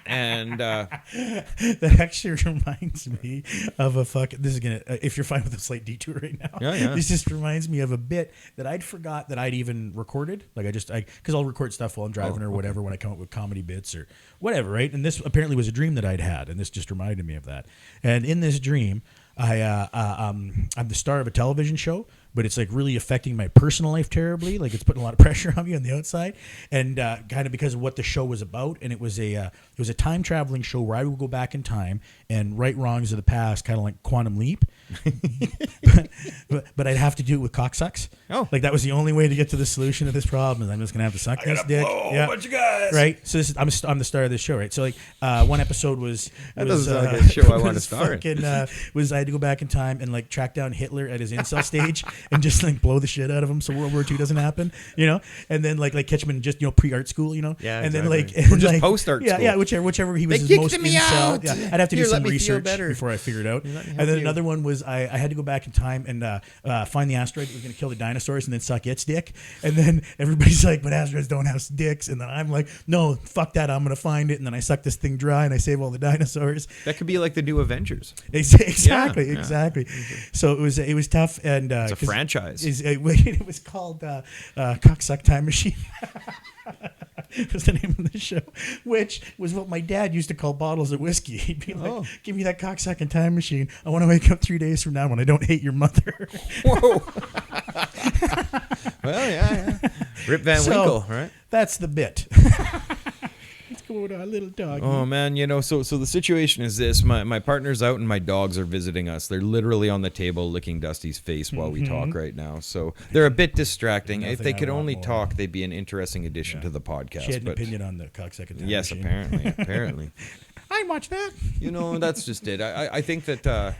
Speaker 2: And
Speaker 1: That actually reminds me of a fucking. This is gonna. If you're fine with a slight detour right now,
Speaker 2: Yeah.
Speaker 1: this just reminds me of a bit that I'd forgot that I'd even recorded. Like because I'll record stuff while I'm driving or whatever when I come up with comedy bits or whatever, right? And this apparently was a dream that I'd had, and this just reminded me of that. And in this dream, I'm the star of a television show, but it's like really affecting my personal life terribly. Like it's putting a lot of pressure on me on the outside, and kind of because of what the show was about. And it was a time traveling show where I would go back in time and right wrongs of the past, kind of like Quantum Leap. but I'd have to do it with cocksucks.
Speaker 2: Oh,
Speaker 1: like that was the only way to get to the solution to this problem. Is I'm just gonna have to suck this dick.
Speaker 2: Yeah, bunch of guys.
Speaker 1: Right. So I'm the star of this show, right? So like one episode was
Speaker 2: doesn't sound like a show I want to star in.
Speaker 1: Was I had to go back in time and like track down Hitler at his incel stage and just like blow the shit out of him so World War II doesn't happen, and then like catch him in just pre-art school, and
Speaker 2: exactly.
Speaker 1: then like
Speaker 2: or just post-art school.
Speaker 1: Yeah, whichever he was
Speaker 2: they
Speaker 1: his most
Speaker 2: me
Speaker 1: incel.
Speaker 2: out.
Speaker 1: Yeah, I'd have to do some research
Speaker 2: better.
Speaker 1: before I figured it out. And then another one was I had to go back in time and find the asteroid that was going to kill the dinosaurs and then suck its dick. And then everybody's like, but asteroids don't have dicks. And then I'm like, no, fuck that. I'm going to find it. And then I suck this thing dry and I save all the dinosaurs.
Speaker 2: That could be like the new Avengers.
Speaker 1: Exactly. So it was tough. And
Speaker 2: it's a franchise.
Speaker 1: It was called Cocksuck Time Machine. Was the name of the show, which was what my dad used to call bottles of whiskey. He'd be like, give me that cocksucking time machine. I want to wake up 3 days from now when I don't hate your mother.
Speaker 2: Whoa. Well, yeah. Rip Van Winkle, right?
Speaker 1: That's the bit. Let's go to our little dog.
Speaker 2: Oh, man, so the situation is this. My partner's out and my dogs are visiting us. They're literally on the table licking Dusty's face while we talk right now. So they're a bit distracting. If they could only talk, they'd be an interesting addition to the podcast.
Speaker 1: She had an opinion on the cocksucking time
Speaker 2: yes,
Speaker 1: machine.
Speaker 2: apparently.
Speaker 1: I watched that.
Speaker 2: That's just it. I think that...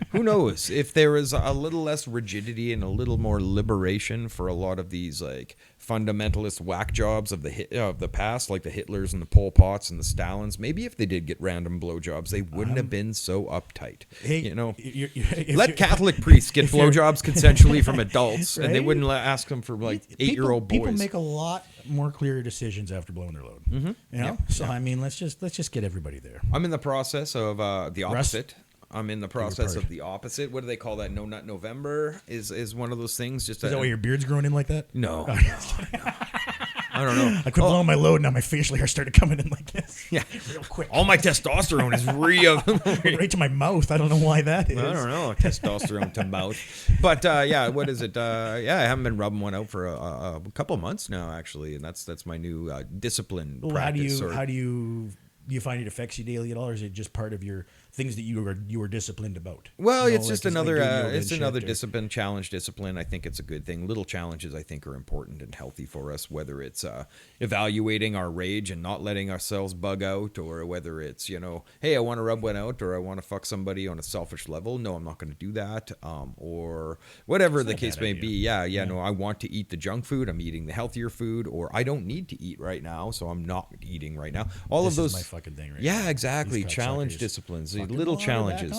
Speaker 2: who knows if there was a little less rigidity and a little more liberation for a lot of these like fundamentalist whack jobs of the past, like the Hitlers and the Pol Pots and the Stalins. Maybe if they did get random blowjobs, they wouldn't have been so uptight.
Speaker 1: Hey,
Speaker 2: let Catholic priests get blowjobs consensually from adults,
Speaker 1: right?
Speaker 2: And they wouldn't ask them for like 8-year-old boys.
Speaker 1: People make a lot more clear decisions after blowing their load. So I mean, let's just get everybody there.
Speaker 2: I'm in the process of the opposite. I'm in the process of the opposite. What do they call that? No Nut November is one of those things. Just
Speaker 1: is that why your beard's growing in like that?
Speaker 2: No. I don't know.
Speaker 1: I quit blowing my load. Now my facial hair started coming in like this.
Speaker 2: Yeah,
Speaker 1: real quick.
Speaker 2: All my testosterone is
Speaker 1: right to my mouth. I don't know why that is.
Speaker 2: I don't know. Testosterone to mouth. But what is it? I haven't been rubbing one out for a couple months now, actually, and that's my new discipline practice.
Speaker 1: How do you find it affects you daily at all, or is it just part of your things that you were disciplined about?
Speaker 2: Well, it's just another discipline, discipline. I think it's a good thing. Little challenges I think are important and healthy for us, whether it's evaluating our rage and not letting ourselves bug out, or whether it's, hey, I want to rub one out, or I want to fuck somebody on a selfish level. No, I'm not going to do that. Or whatever the case may be. No, I want to eat the junk food. I'm eating the healthier food, or I don't need to eat right now, so I'm not eating right now. This is
Speaker 1: my fucking thing right
Speaker 2: now.
Speaker 1: Yeah,
Speaker 2: exactly. Challenge disciplines. Little challenges,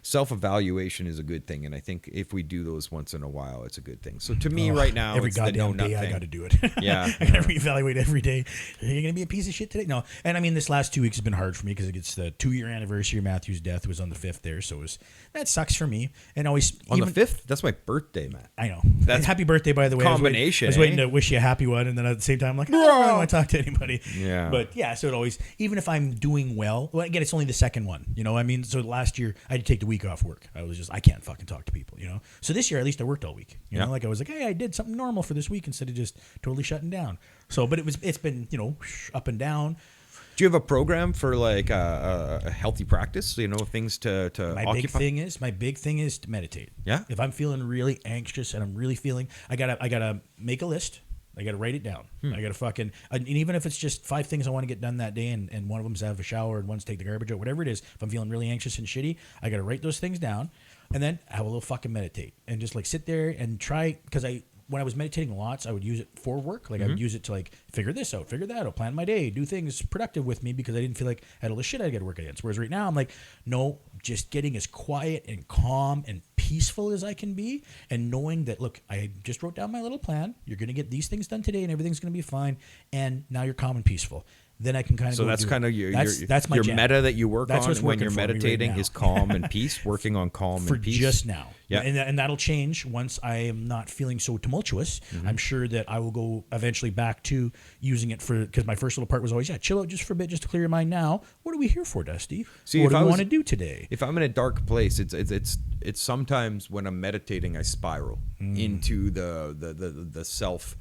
Speaker 2: self-evaluation is a good thing, and I think if we do those once in a while, it's a good thing. So to me, right now,
Speaker 1: every
Speaker 2: it's
Speaker 1: goddamn
Speaker 2: the no
Speaker 1: day
Speaker 2: nut
Speaker 1: I
Speaker 2: thing.
Speaker 1: got to do it.
Speaker 2: Yeah,
Speaker 1: I got to reevaluate every day. Are you gonna be a piece of shit today? No, and I mean this last 2 weeks has been hard for me because it's the 2-year anniversary of Matthew's death. It was on the 5th there, so that sucks for me. And always
Speaker 2: on the 5th. That's my birthday, Matt.
Speaker 1: I know. That's happy birthday, by the way.
Speaker 2: Combination.
Speaker 1: I was waiting to wish you a happy one, and then at the same time, I'm like, I don't want to talk to anybody.
Speaker 2: Yeah.
Speaker 1: But yeah, so it always, even if I'm doing well, again, it's only the second one. I mean, so last year I had to take the week off work. I can't fucking talk to people. So this year at least I worked all week. Like I was like, hey, I did something normal for this week instead of just totally shutting down. So, but it's been up and down.
Speaker 2: Do you have a program for like a healthy practice? Things to occupy?
Speaker 1: My big thing is to meditate.
Speaker 2: Yeah.
Speaker 1: If I'm feeling really anxious and I'm really feeling, I gotta make a list. I got to write it down. I got to fucking, and even if it's just 5 things I want to get done that day, and one of them's have a shower and one's take the garbage out, whatever it is, if I'm feeling really anxious and shitty, I got to write those things down and then have a little fucking meditate and just like sit there and try, because when I was meditating lots, I would use it for work. Like I would use it to like figure this out, figure that out, plan my day, do things productive with me because I didn't feel like I had all the shit I got to work against. Whereas right now I'm like, no, just getting as quiet and calm and peaceful as I can be, and knowing that, look, I just wrote down my little plan. You're going to get these things done today and everything's going to be fine. And now you're calm and peaceful. then I can kind of
Speaker 2: So that's kind of
Speaker 1: that's my
Speaker 2: your
Speaker 1: jam.
Speaker 2: meta that you work
Speaker 1: That's
Speaker 2: on
Speaker 1: what's
Speaker 2: when
Speaker 1: working
Speaker 2: you're
Speaker 1: for me right
Speaker 2: meditating
Speaker 1: now.
Speaker 2: is calm and peace, working on calm
Speaker 1: for
Speaker 2: and peace.
Speaker 1: just now.
Speaker 2: Yeah.
Speaker 1: And that'll change once I am not feeling so tumultuous.
Speaker 2: Mm-hmm.
Speaker 1: I'm sure that I will go eventually back to using it because my first little part was always, chill out just for a bit, just to clear your mind now. What are we here for, Dusty?
Speaker 2: See,
Speaker 1: what do
Speaker 2: if
Speaker 1: we
Speaker 2: I was-
Speaker 1: want to do today?
Speaker 2: If I'm in a dark place, it's sometimes when I'm meditating, I spiral into the self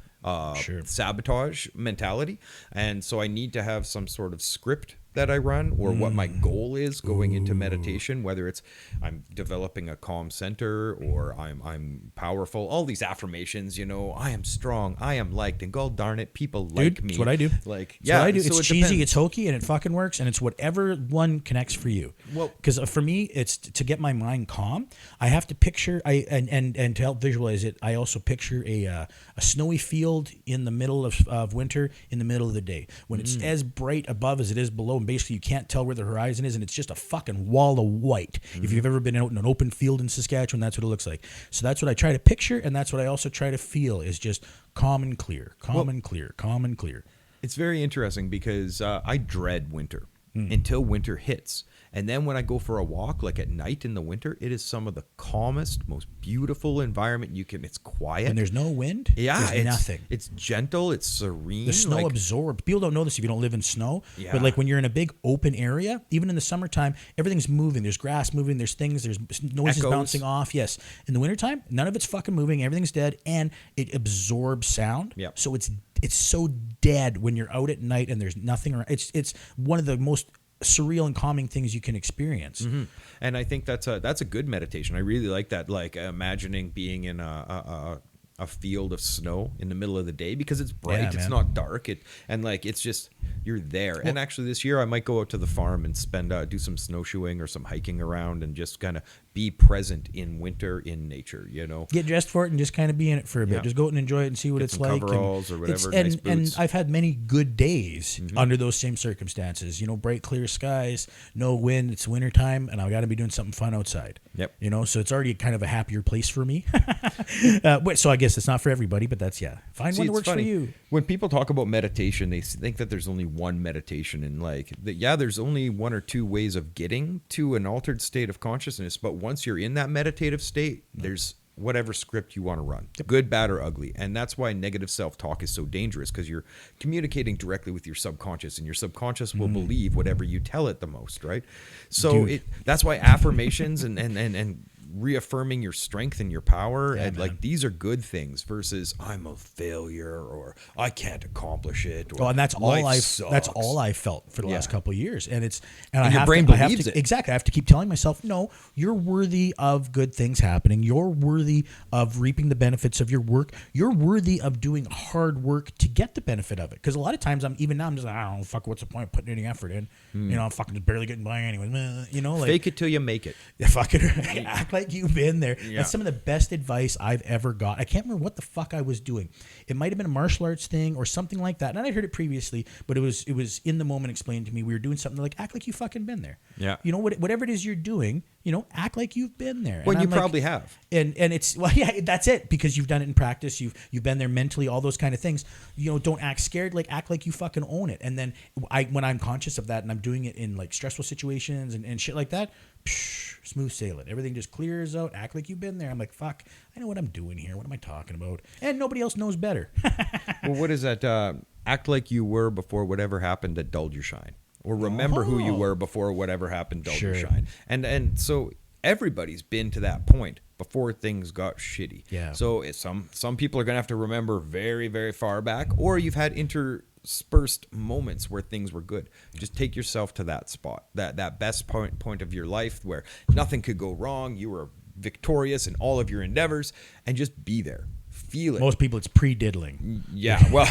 Speaker 1: Sure.
Speaker 2: sabotage mentality, and so I need to have some sort of script that I run, or what my goal is going into meditation, whether it's I'm developing a calm center, or I'm powerful, all these affirmations, I am strong, I am liked, and god darn it, people like me.
Speaker 1: That's what I do.
Speaker 2: Like,
Speaker 1: That's what I do.
Speaker 2: so
Speaker 1: It's
Speaker 2: it
Speaker 1: cheesy,
Speaker 2: depends.
Speaker 1: it's hokey, and it fucking works, and it's whatever one connects for you.
Speaker 2: Well-
Speaker 1: because for me, it's to get my mind calm. I have to picture, and to help visualize it, I also picture a snowy field in the middle of winter, in the middle of the day, when it's as bright above as it is below, and basically you can't tell where the horizon is, and it's just a fucking wall of white. If you've ever been out in an open field in Saskatchewan, that's what it looks like. So that's what I try to picture, and that's what I also try to feel, is just calm and clear, calm and clear, calm and clear.
Speaker 2: It's very interesting because I dread winter until winter hits. And then when I go for a walk, like at night in the winter, it is some of the calmest, most beautiful environment you can. It's quiet.
Speaker 1: And there's no wind.
Speaker 2: Yeah,
Speaker 1: there's
Speaker 2: it's
Speaker 1: nothing.
Speaker 2: It's gentle. It's serene.
Speaker 1: The snow absorbs. People don't know this if you don't live in snow.
Speaker 2: Yeah.
Speaker 1: But like when you're in a big open area, even in the summertime, everything's moving. There's grass moving. There's things. There's noises
Speaker 2: Echoes.
Speaker 1: bouncing off. Yes. In the wintertime, none of it's fucking moving. Everything's dead, and it absorbs sound.
Speaker 2: Yep.
Speaker 1: So it's so dead when you're out at night and there's nothing around. It's one of the most surreal and calming things you can experience.
Speaker 2: And I think that's a good meditation. I really like that, like imagining being in a field of snow in the middle of the day, because it's bright,
Speaker 1: Yeah,
Speaker 2: it's
Speaker 1: man.
Speaker 2: not dark, it's just you're there. And actually this year I might go out to the farm and do some snowshoeing or some hiking around and just kind of be present in winter in nature,
Speaker 1: Get dressed for it and just kind of be in it for a bit.
Speaker 2: Yeah.
Speaker 1: Just go out and enjoy it and see what
Speaker 2: Get
Speaker 1: it's
Speaker 2: some
Speaker 1: like.
Speaker 2: coveralls or whatever,
Speaker 1: And,
Speaker 2: nice
Speaker 1: and
Speaker 2: boots.
Speaker 1: I've had many good days under those same circumstances. Bright, clear skies, no wind. It's wintertime, and I got to be doing something fun outside.
Speaker 2: Yep.
Speaker 1: So it's already kind of a happier place for me. So I guess it's not for everybody, but that's, find
Speaker 2: See,
Speaker 1: one that
Speaker 2: it's
Speaker 1: works
Speaker 2: funny.
Speaker 1: for you.
Speaker 2: When people talk about meditation, they think that there's only one meditation, and there's only one or two ways of getting to an altered state of consciousness. But once you're in that meditative state, there's whatever script you want to run, good, bad, or ugly. And that's why negative self-talk is so dangerous, because you're communicating directly with your subconscious, and your subconscious will believe whatever you tell it the most, right? So that's why affirmations and reaffirming your strength and your power, and
Speaker 1: man.
Speaker 2: these are good things, versus I'm a failure, or I can't accomplish it, or
Speaker 1: And that's all
Speaker 2: life sucks.
Speaker 1: that's all I felt for the last couple of years, and
Speaker 2: And your
Speaker 1: I
Speaker 2: brain
Speaker 1: have
Speaker 2: believes
Speaker 1: to,
Speaker 2: it.
Speaker 1: exactly. I have to keep telling myself, no, you're worthy of good things happening. You're worthy of reaping the benefits of your work. You're worthy of doing hard work to get the benefit of it. Because a lot of times I'm just like, I don't know, fuck, what's the point of putting any effort in? I'm fucking just barely getting by anyway.
Speaker 2: Fake it till you make it.
Speaker 1: Fucking act like you've been there.
Speaker 2: Yeah.
Speaker 1: That's some of the best advice I've ever got. I can't remember what the fuck I was doing. It might have been a martial arts thing or something like that. And I heard it previously, but it was in the moment explained to me. We were doing something like, act like you fucking been there.
Speaker 2: Yeah.
Speaker 1: Whatever it is you're doing, act like you've been there.
Speaker 2: Well,
Speaker 1: And
Speaker 2: you
Speaker 1: I'm like-
Speaker 2: probably have.
Speaker 1: And it's that's it, because you've done it in practice. You've been there mentally, all those kind of things. Don't act scared. Act like you fucking own it. And then when I'm conscious of that and I'm doing it in stressful situations and shit like that, smooth sailing. Everything just clears out. Act like you've been there. I'm like, fuck, I know what I'm doing here. What am I talking about? And nobody else knows better.
Speaker 2: Well, what is that? Act like you were before whatever happened that dulled your shine, or remember who you were before whatever happened dulled your
Speaker 1: Sure.
Speaker 2: shine. And so everybody's been to that point before things got shitty.
Speaker 1: Yeah.
Speaker 2: So some people are gonna have to remember very, very far back, or you've had interspersed moments where things were good. Just take yourself to that spot, that best point of your life where nothing could go wrong. You were victorious in all of your endeavors, and just be there. Feel it.
Speaker 1: Most people, it's pre-diddling.
Speaker 2: Yeah, well,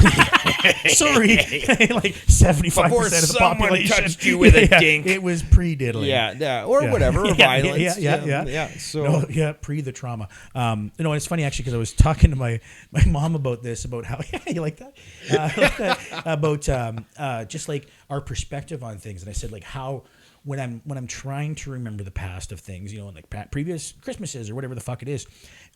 Speaker 1: Sorry, 75%
Speaker 2: Before
Speaker 1: of the
Speaker 2: someone
Speaker 1: population
Speaker 2: touched you with a
Speaker 1: Yeah,
Speaker 2: dink.
Speaker 1: It was pre-diddling.
Speaker 2: or whatever, or
Speaker 1: Yeah,
Speaker 2: violence.
Speaker 1: Yeah.
Speaker 2: So
Speaker 1: Pre the trauma. It's funny actually, because I was talking to my mom about this, about how you like that, about just our perspective on things, and I said how. When I'm trying to remember the past of things, previous Christmases or whatever the fuck it is,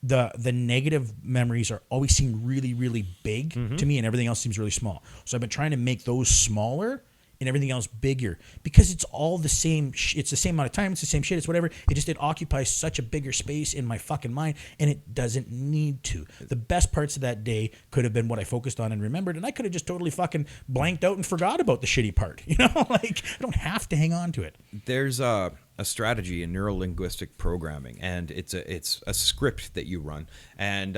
Speaker 1: the negative memories always seem really, really big to me, and everything else seems really small. So I've been trying to make those smaller and everything else bigger, because it's all the same. It's the same amount of time. It's the same shit. It's whatever. It occupies such a bigger space in my fucking mind, and it doesn't need to. The best parts of that day could have been what I focused on and remembered, and I could have just totally fucking blanked out and forgot about the shitty part. You know, like I don't have to hang on to it.
Speaker 2: There's a strategy in neurolinguistic programming, and it's a script that you run, and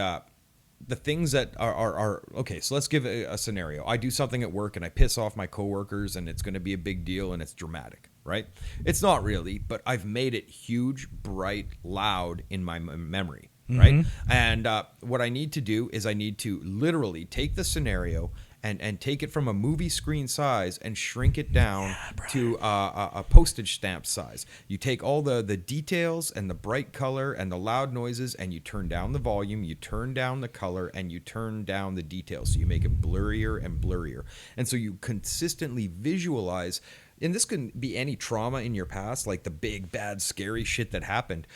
Speaker 2: the things that are okay. So let's give a scenario. I do something at work and I piss off my coworkers, and it's going to be a big deal and it's dramatic, right? It's not really, but I've made it huge, bright, loud in my memory, right? And what I need to do is I need to literally take the scenario and take it from a movie screen size and shrink it down to a postage stamp size. You take all the details and the bright color and the loud noises, and you turn down the volume, you turn down the color, and you turn down the details. So you make it blurrier and blurrier. And so you consistently visualize, and this can be any trauma in your past, like the big, bad, scary shit that happened.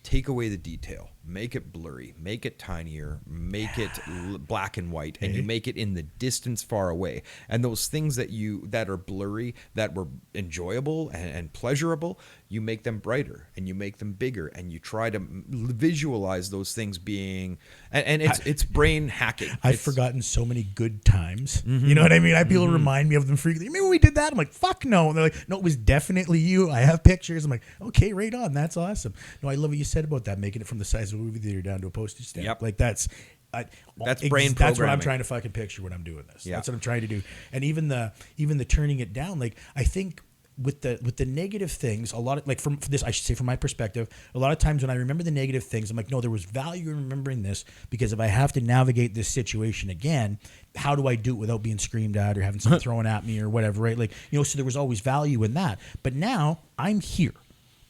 Speaker 2: Take away the detail, make it blurry, make it tinier, make it black and white, and you make it in the distance far away. And those things that are blurry, that were enjoyable and pleasurable, you make them brighter and you make them bigger, and you try to visualize those things being, and it's brain hacking.
Speaker 1: I've forgotten so many good times. You know what I mean? People remind me of them frequently. Remember we did that? I'm like, fuck no. And they're like, no, it was definitely you. I have pictures. I'm like, okay, right on. That's awesome. No, I love what you said about that, making it from the size of a movie theater down to a postage stamp.
Speaker 2: Yep.
Speaker 1: Like that's brain
Speaker 2: programming.
Speaker 1: That's what I'm trying to fucking picture when I'm doing this.
Speaker 2: Yeah.
Speaker 1: That's what I'm trying to do. And even the turning it down, like I think with the negative things, a lot of, like from this, I should say from my perspective, a lot of times when I remember the negative things, I'm like, no, there was value in remembering this, because if I have to navigate this situation again, how do I do it without being screamed at or having something thrown at me or whatever, right? Like, you know, so there was always value in that. But now I'm here.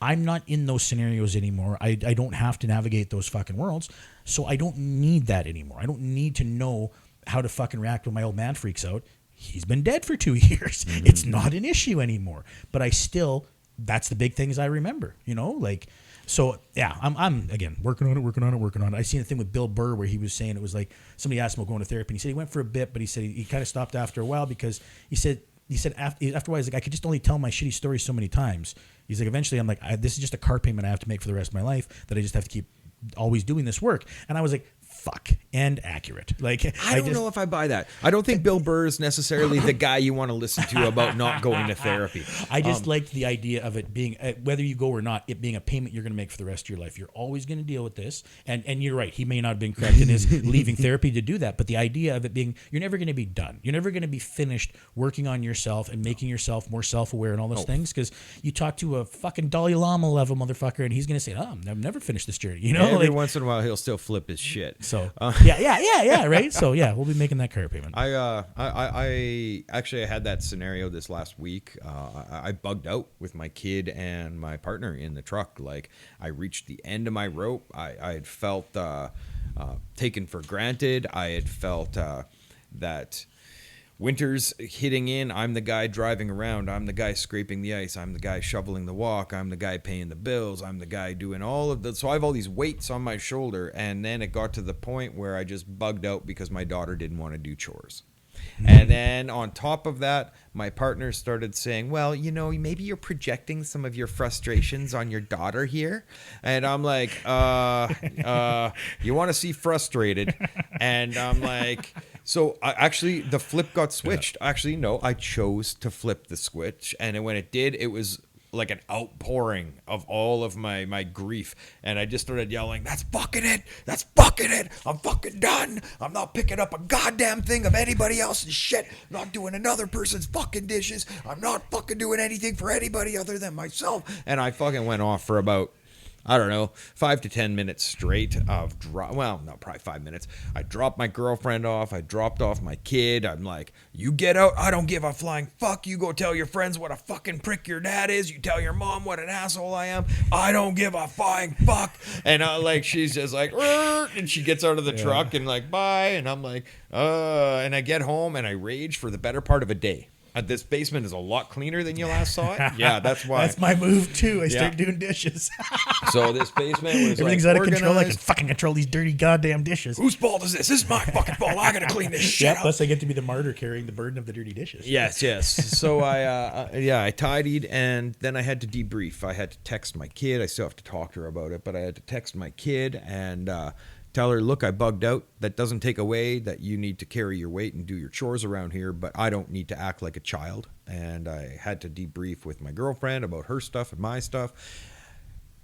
Speaker 1: I'm not in those scenarios anymore. I don't have to navigate those fucking worlds. So I don't need that anymore. I don't need to know how to fucking react when my old man freaks out. He's been dead for 2 years. It's not an issue anymore. But that's the big things I remember, you know, like, so yeah, I'm again, working on it. I seen a thing with Bill Burr where he was saying, it was like, somebody asked him about going to therapy, and he said he went for a bit, but he said he kind of stopped after a while, because he said after a while, he's like, I could just only tell my shitty story so many times. He's like, eventually I'm like, this is just a car payment I have to make for the rest of my life, that I just have to keep always doing this work. And I was like, fuck, and accurate. Like,
Speaker 2: I don't know if I buy that. I don't think Bill Burr is necessarily the guy you want to listen to about not going to therapy.
Speaker 1: I just liked the idea of it being, whether you go or not, it being a payment you're going to make for the rest of your life. You're always going to deal with this. And you're right. He may not have been correct in his leaving therapy to do that. But the idea of it being, you're never going to be done. You're never going to be finished working on yourself and making yourself more self-aware and all those things. Because you talk to a fucking Dalai Lama level motherfucker, and he's going to say, I've never finished this journey. You know,
Speaker 2: every once in a while he'll still flip his shit.
Speaker 1: So yeah, right. So yeah, we'll be making that car payment.
Speaker 2: I actually had that scenario this last week. I bugged out with my kid and my partner in the truck. Like, I reached the end of my rope. I had felt taken for granted. I had felt that winter's hitting in. I'm the guy driving around. I'm the guy scraping the ice. I'm the guy shoveling the walk. I'm the guy paying the bills. I'm the guy doing all of the. So I have all these weights on my shoulder. And then it got to the point where I just bugged out because my daughter didn't want to do chores. And then on top of that, my partner started saying, well, you know, maybe you're projecting some of your frustrations on your daughter here. And I'm like, you want to see frustrated? And I'm like, so actually the flip got switched. Actually, no, I chose to flip the switch. And when it did, it was like an outpouring of all of my grief. And I just started yelling, that's fucking it. That's fucking it. I'm fucking done. I'm not picking up a goddamn thing of anybody else's shit. I'm not doing another person's fucking dishes. I'm not fucking doing anything for anybody other than myself. And I fucking went off for about, I don't know, 5 to 10 minutes straight of probably 5 minutes. I dropped my girlfriend off. I dropped off my kid. I'm like, you get out. I don't give a flying fuck. You go tell your friends what a fucking prick your dad is. You tell your mom what an asshole I am. I don't give a flying fuck. And she's just like, and she gets out of the truck and like, bye. And I'm like, and I get home and I rage for the better part of a day. This basement is a lot cleaner than you last saw it. Yeah, that's why.
Speaker 1: That's my move too. I start doing dishes.
Speaker 2: So this basement was
Speaker 1: Everything's
Speaker 2: like
Speaker 1: out of control. I
Speaker 2: organized.
Speaker 1: can fucking control these dirty goddamn dishes.
Speaker 2: Whose fault is this? This is my fucking fault. I gotta clean this shit
Speaker 1: Yeah,
Speaker 2: up.
Speaker 1: plus I get to be the martyr carrying the burden of the dirty dishes.
Speaker 2: Yes. So I tidied, and then I had to debrief. I had to text my kid. I still have to talk to her about it, but I had to text my kid and tell her, look, I bugged out. That doesn't take away that you need to carry your weight and do your chores around here, but I don't need to act like a child. And I had to debrief with my girlfriend about her stuff and my stuff,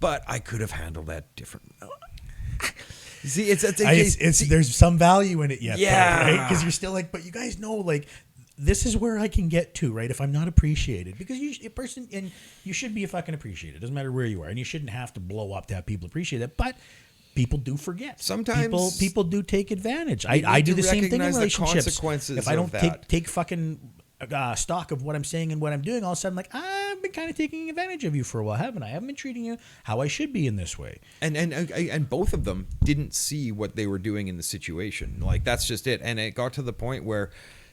Speaker 2: but I could have handled that differently. See,
Speaker 1: there's some value in it yet,
Speaker 2: Yeah.
Speaker 1: right? Because you're still like, but you guys know, like, this is where I can get to, right? If I'm not appreciated, because you should be fucking appreciated. Doesn't matter where you are, and you shouldn't have to blow up to have people appreciate it. But people do forget.
Speaker 2: Sometimes
Speaker 1: people do take advantage.
Speaker 2: you
Speaker 1: I
Speaker 2: need
Speaker 1: do
Speaker 2: to
Speaker 1: the same thing in
Speaker 2: recognize the
Speaker 1: relationships.
Speaker 2: consequences
Speaker 1: If I don't
Speaker 2: of that.
Speaker 1: take fucking stock of what I'm saying and what I'm doing, all of a sudden, like, I've been kind of taking advantage of you for a while, haven't I? I haven't been treating you how I should be in this way.
Speaker 2: And both of them didn't see what they were doing in the situation. Like, that's just it. And it got to the point where,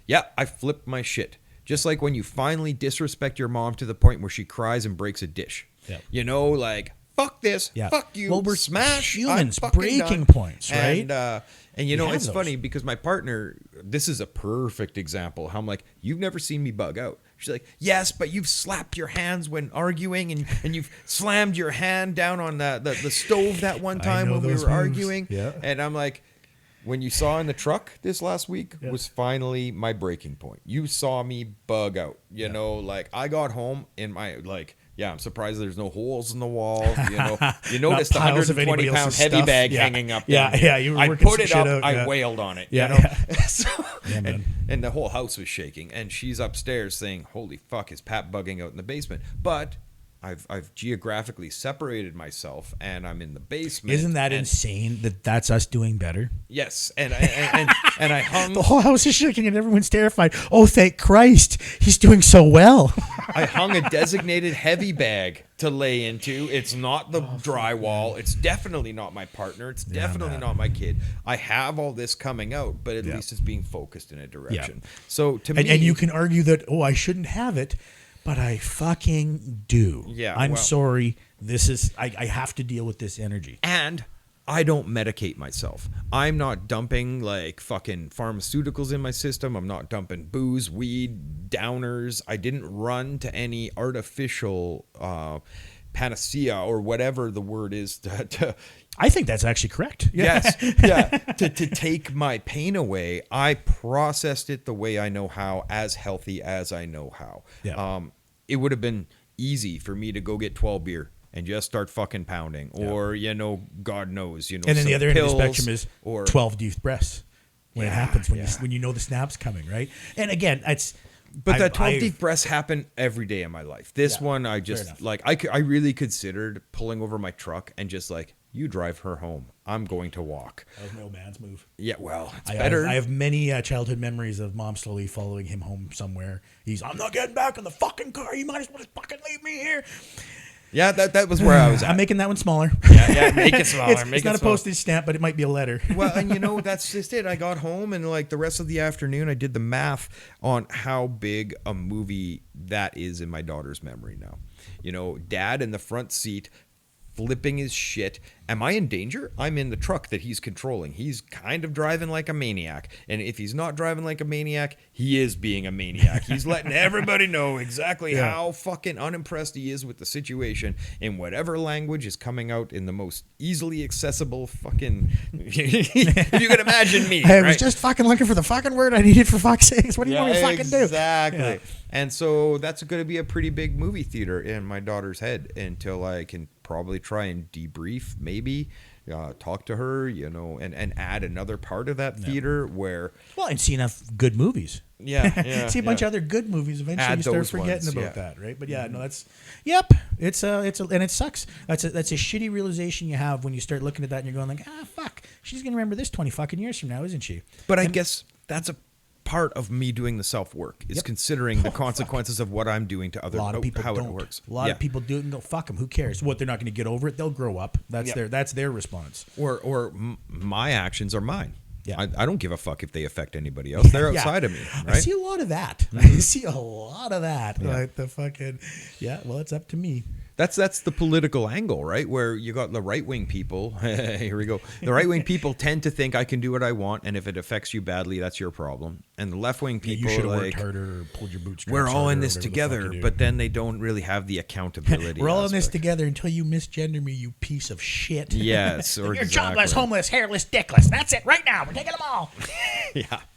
Speaker 2: yeah, I flipped my shit. Just like when you finally disrespect your mom to the point where she cries and breaks a dish.
Speaker 1: Yeah.
Speaker 2: You know, like, fuck this,
Speaker 1: Yeah.
Speaker 2: fuck you,
Speaker 1: Well, we're
Speaker 2: smash,
Speaker 1: humans,
Speaker 2: I'm fucking
Speaker 1: breaking
Speaker 2: done.
Speaker 1: points, right?
Speaker 2: And you
Speaker 1: We
Speaker 2: know,
Speaker 1: have
Speaker 2: it's
Speaker 1: those.
Speaker 2: funny because my partner, this is a perfect example. How I'm like, you've never seen me bug out. She's like, yes, but you've slapped your hands when arguing, and you've slammed your hand down on the stove that one
Speaker 1: I
Speaker 2: time
Speaker 1: know
Speaker 2: when we
Speaker 1: those
Speaker 2: were
Speaker 1: moves.
Speaker 2: arguing.
Speaker 1: Yeah.
Speaker 2: And I'm like, when you saw in the truck this last week
Speaker 1: Yeah.
Speaker 2: was finally my breaking point. You saw me bug out. You know, like, I got home in my, like, yeah, I'm surprised there's no holes in the wall. You know, you noticed the
Speaker 1: piles of
Speaker 2: 120
Speaker 1: anybody
Speaker 2: pound
Speaker 1: else's
Speaker 2: heavy
Speaker 1: stuff.
Speaker 2: bag
Speaker 1: Yeah.
Speaker 2: hanging up.
Speaker 1: Yeah,
Speaker 2: there.
Speaker 1: yeah, you were
Speaker 2: I
Speaker 1: working
Speaker 2: put
Speaker 1: some
Speaker 2: it
Speaker 1: shit
Speaker 2: up.
Speaker 1: out,
Speaker 2: I
Speaker 1: yeah.
Speaker 2: wailed on it.
Speaker 1: Yeah,
Speaker 2: you know?
Speaker 1: yeah.
Speaker 2: So,
Speaker 1: Yeah, man.
Speaker 2: and the whole house was shaking, and she's upstairs saying, "Holy fuck, is Pat bugging out in the basement?" But I've geographically separated myself, and I'm in the basement.
Speaker 1: Isn't that
Speaker 2: and-
Speaker 1: insane that that's us doing better?
Speaker 2: Yes, and I hung.
Speaker 1: The whole house is shaking and everyone's terrified. Oh, thank Christ. He's doing so well.
Speaker 2: I hung a designated heavy bag to lay into. It's not the drywall. It's definitely not my partner. It's definitely
Speaker 1: man.
Speaker 2: not my kid. I have all this coming out, but at
Speaker 1: Yeah.
Speaker 2: least it's being focused in a direction. So to
Speaker 1: And
Speaker 2: me,
Speaker 1: you can argue that, oh, I shouldn't have it, but I fucking do.
Speaker 2: Yeah,
Speaker 1: I'm
Speaker 2: well-
Speaker 1: sorry. This is, I have to deal with this energy.
Speaker 2: and I don't medicate myself. I'm not dumping like fucking pharmaceuticals in my system. I'm not dumping booze, weed, downers. I didn't run to any artificial panacea or whatever the word is to
Speaker 1: I think that's actually correct.
Speaker 2: yes, yeah, to take my pain away. I processed it the way I know how, as healthy as I know how.
Speaker 1: Yeah.
Speaker 2: It would have been easy for me to go get 12 beer and just start fucking pounding, or you know, God knows, you know.
Speaker 1: And then the
Speaker 2: some
Speaker 1: other end of the
Speaker 2: pills,
Speaker 1: spectrum is
Speaker 2: or
Speaker 1: 12 deep breaths when it happens,
Speaker 2: yeah.
Speaker 1: when you know the snap's coming, right? And again, it's...
Speaker 2: But the
Speaker 1: I-
Speaker 2: 12
Speaker 1: I-
Speaker 2: deep breaths happen every day in my life. This
Speaker 1: Yeah,
Speaker 2: one, I
Speaker 1: fair
Speaker 2: just
Speaker 1: enough.
Speaker 2: like I really considered pulling over my truck and just like, you drive her home. I'm going to walk.
Speaker 1: That was my old man's move.
Speaker 2: Yeah, well, it's
Speaker 1: I
Speaker 2: better.
Speaker 1: have many childhood memories of mom slowly following him home somewhere. I'm not getting back in the fucking car. You might as well just fucking leave me here.
Speaker 2: Yeah, that was where I was at.
Speaker 1: I'm making that one smaller.
Speaker 2: Yeah, make it smaller.
Speaker 1: It's not a postage stamp, but it might be a letter.
Speaker 2: Well, and you know, that's just it. I got home and like the rest of the afternoon, I did the math on how big a movie that is in my daughter's memory now. You know, dad in the front seat flipping his shit. Am I in danger? I'm in the truck that he's controlling. He's kind of driving like a maniac. And if he's not driving like a maniac, he is being a maniac. He's letting everybody know exactly how fucking unimpressed he is with the situation in whatever language is coming out in the most easily accessible fucking... if you can imagine me,
Speaker 1: I was
Speaker 2: right?
Speaker 1: just fucking looking for the fucking word I needed for fuck's sakes. What do you want me to fucking do?
Speaker 2: Exactly.
Speaker 1: Yeah.
Speaker 2: And so that's going to be a pretty big movie theater in my daughter's head until I can probably try and debrief, maybe talk to her, you know, and add another part of that theater where...
Speaker 1: Well, and see enough good movies.
Speaker 2: Yeah.
Speaker 1: See a bunch of other good movies. Eventually,
Speaker 2: Add
Speaker 1: you start
Speaker 2: those
Speaker 1: forgetting
Speaker 2: ones,
Speaker 1: about
Speaker 2: yeah.
Speaker 1: that, right? But yeah, no, that's and it sucks. That's a shitty realization you have when you start looking at that and you're going like, fuck, she's gonna remember this 20 fucking years from now, isn't she?
Speaker 2: But I guess that's a part of me doing the self-work is considering the consequences of what I'm doing to other
Speaker 1: A lot of people
Speaker 2: how
Speaker 1: don't.
Speaker 2: it works.
Speaker 1: A lot of people do it and go, fuck them. Who cares? What, they're not going to get over it? They'll grow up. That's their response.
Speaker 2: Or my actions are mine.
Speaker 1: Yeah.
Speaker 2: I don't give a fuck if they affect anybody else. They're
Speaker 1: Yeah.
Speaker 2: outside of me,
Speaker 1: I
Speaker 2: right?
Speaker 1: see a lot of that. I see a lot of that.
Speaker 2: Yeah.
Speaker 1: Like the fucking, well, it's up to me.
Speaker 2: That's the political angle, right? Where you got the right-wing people. Here we go. The right-wing people tend to think I can do what I want, and if it affects you badly, that's your problem. And the left-wing people
Speaker 1: you should
Speaker 2: are
Speaker 1: have
Speaker 2: like,
Speaker 1: worked harder or pulled your bootstraps.
Speaker 2: we're all
Speaker 1: harder
Speaker 2: in
Speaker 1: or
Speaker 2: this
Speaker 1: whatever the fuck
Speaker 2: together,
Speaker 1: you do.
Speaker 2: but then they don't really have the accountability.
Speaker 1: We're all in this
Speaker 2: aspect.
Speaker 1: together until you misgender me, you piece of shit.
Speaker 2: Yes, or
Speaker 1: You're
Speaker 2: exactly.
Speaker 1: jobless, homeless, hairless, dickless. That's it. Right now, we're taking them all.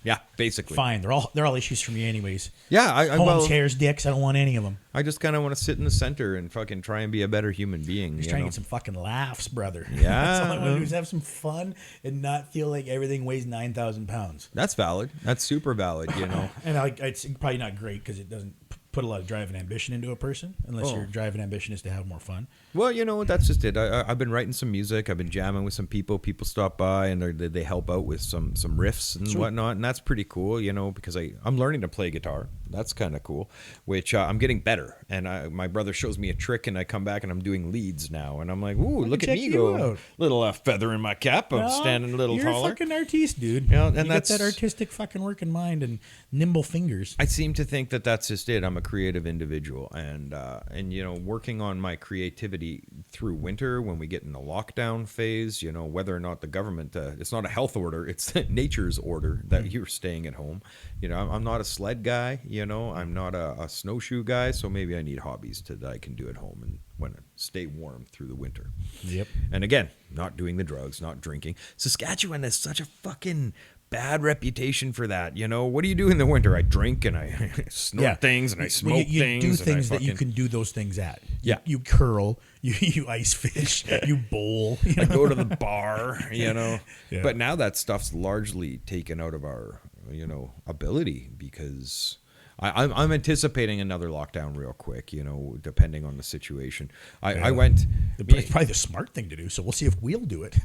Speaker 2: Yeah, basically.
Speaker 1: Fine, they're all issues for me anyways.
Speaker 2: Yeah,
Speaker 1: Homes, hairs, dicks. I don't want any of them.
Speaker 2: I just kind of want to sit in the center and fucking try and be a better human being.
Speaker 1: Just
Speaker 2: you
Speaker 1: trying
Speaker 2: know?
Speaker 1: to get some fucking laughs, brother.
Speaker 2: Yeah.
Speaker 1: That's all I want to do is have some fun and not feel like everything weighs 9,000 pounds.
Speaker 2: That's valid. That's super valid, you know.
Speaker 1: And it's probably not great because it doesn't put a lot of drive and ambition into a person unless your drive and ambition is to have more fun.
Speaker 2: Well, you know, that's just it. I've been writing some music. I've been jamming with some people. People stop by and they help out with some riffs and whatnot, and that's pretty cool, you know, because I'm learning to play guitar. That's kind of cool, which I'm getting better. And my brother shows me a trick, and I come back and I'm doing leads now, and I'm like, ooh, look at
Speaker 1: check
Speaker 2: me
Speaker 1: you
Speaker 2: go!
Speaker 1: out.
Speaker 2: Little feather in my cap. I'm standing a little
Speaker 1: you're
Speaker 2: taller.
Speaker 1: You're a fucking artiste, dude.
Speaker 2: Yeah, and
Speaker 1: you got
Speaker 2: that's
Speaker 1: that artistic fucking working mind and nimble fingers.
Speaker 2: I seem to think that that's just it. I'm a creative individual, and you know, working on my creativity through winter when we get in the lockdown phase. You know, whether or not the government, it's not a health order, it's nature's order that you're staying at home. You know, I'm not a sled guy. You know, I'm not a snowshoe guy. So maybe I need hobbies that I can do at home and when stay warm through the winter.
Speaker 1: Yep.
Speaker 2: And again, not doing the drugs, not drinking. Saskatchewan has such a fucking bad reputation for that. You know, what do you do in the winter? I drink and I snort things and I smoke
Speaker 1: you
Speaker 2: things.
Speaker 1: You do
Speaker 2: and
Speaker 1: things
Speaker 2: I
Speaker 1: that you
Speaker 2: fucking-
Speaker 1: can do those things at.
Speaker 2: Yeah.
Speaker 1: You curl, you ice fish, you bowl. You
Speaker 2: I
Speaker 1: know?
Speaker 2: go to the bar, you know.
Speaker 1: Yeah.
Speaker 2: But now that stuff's largely taken out of our, you know, ability because I'm anticipating another lockdown real quick, you know, depending on the situation. I went.
Speaker 1: It's probably the smart thing to do, so we'll see if we'll do it.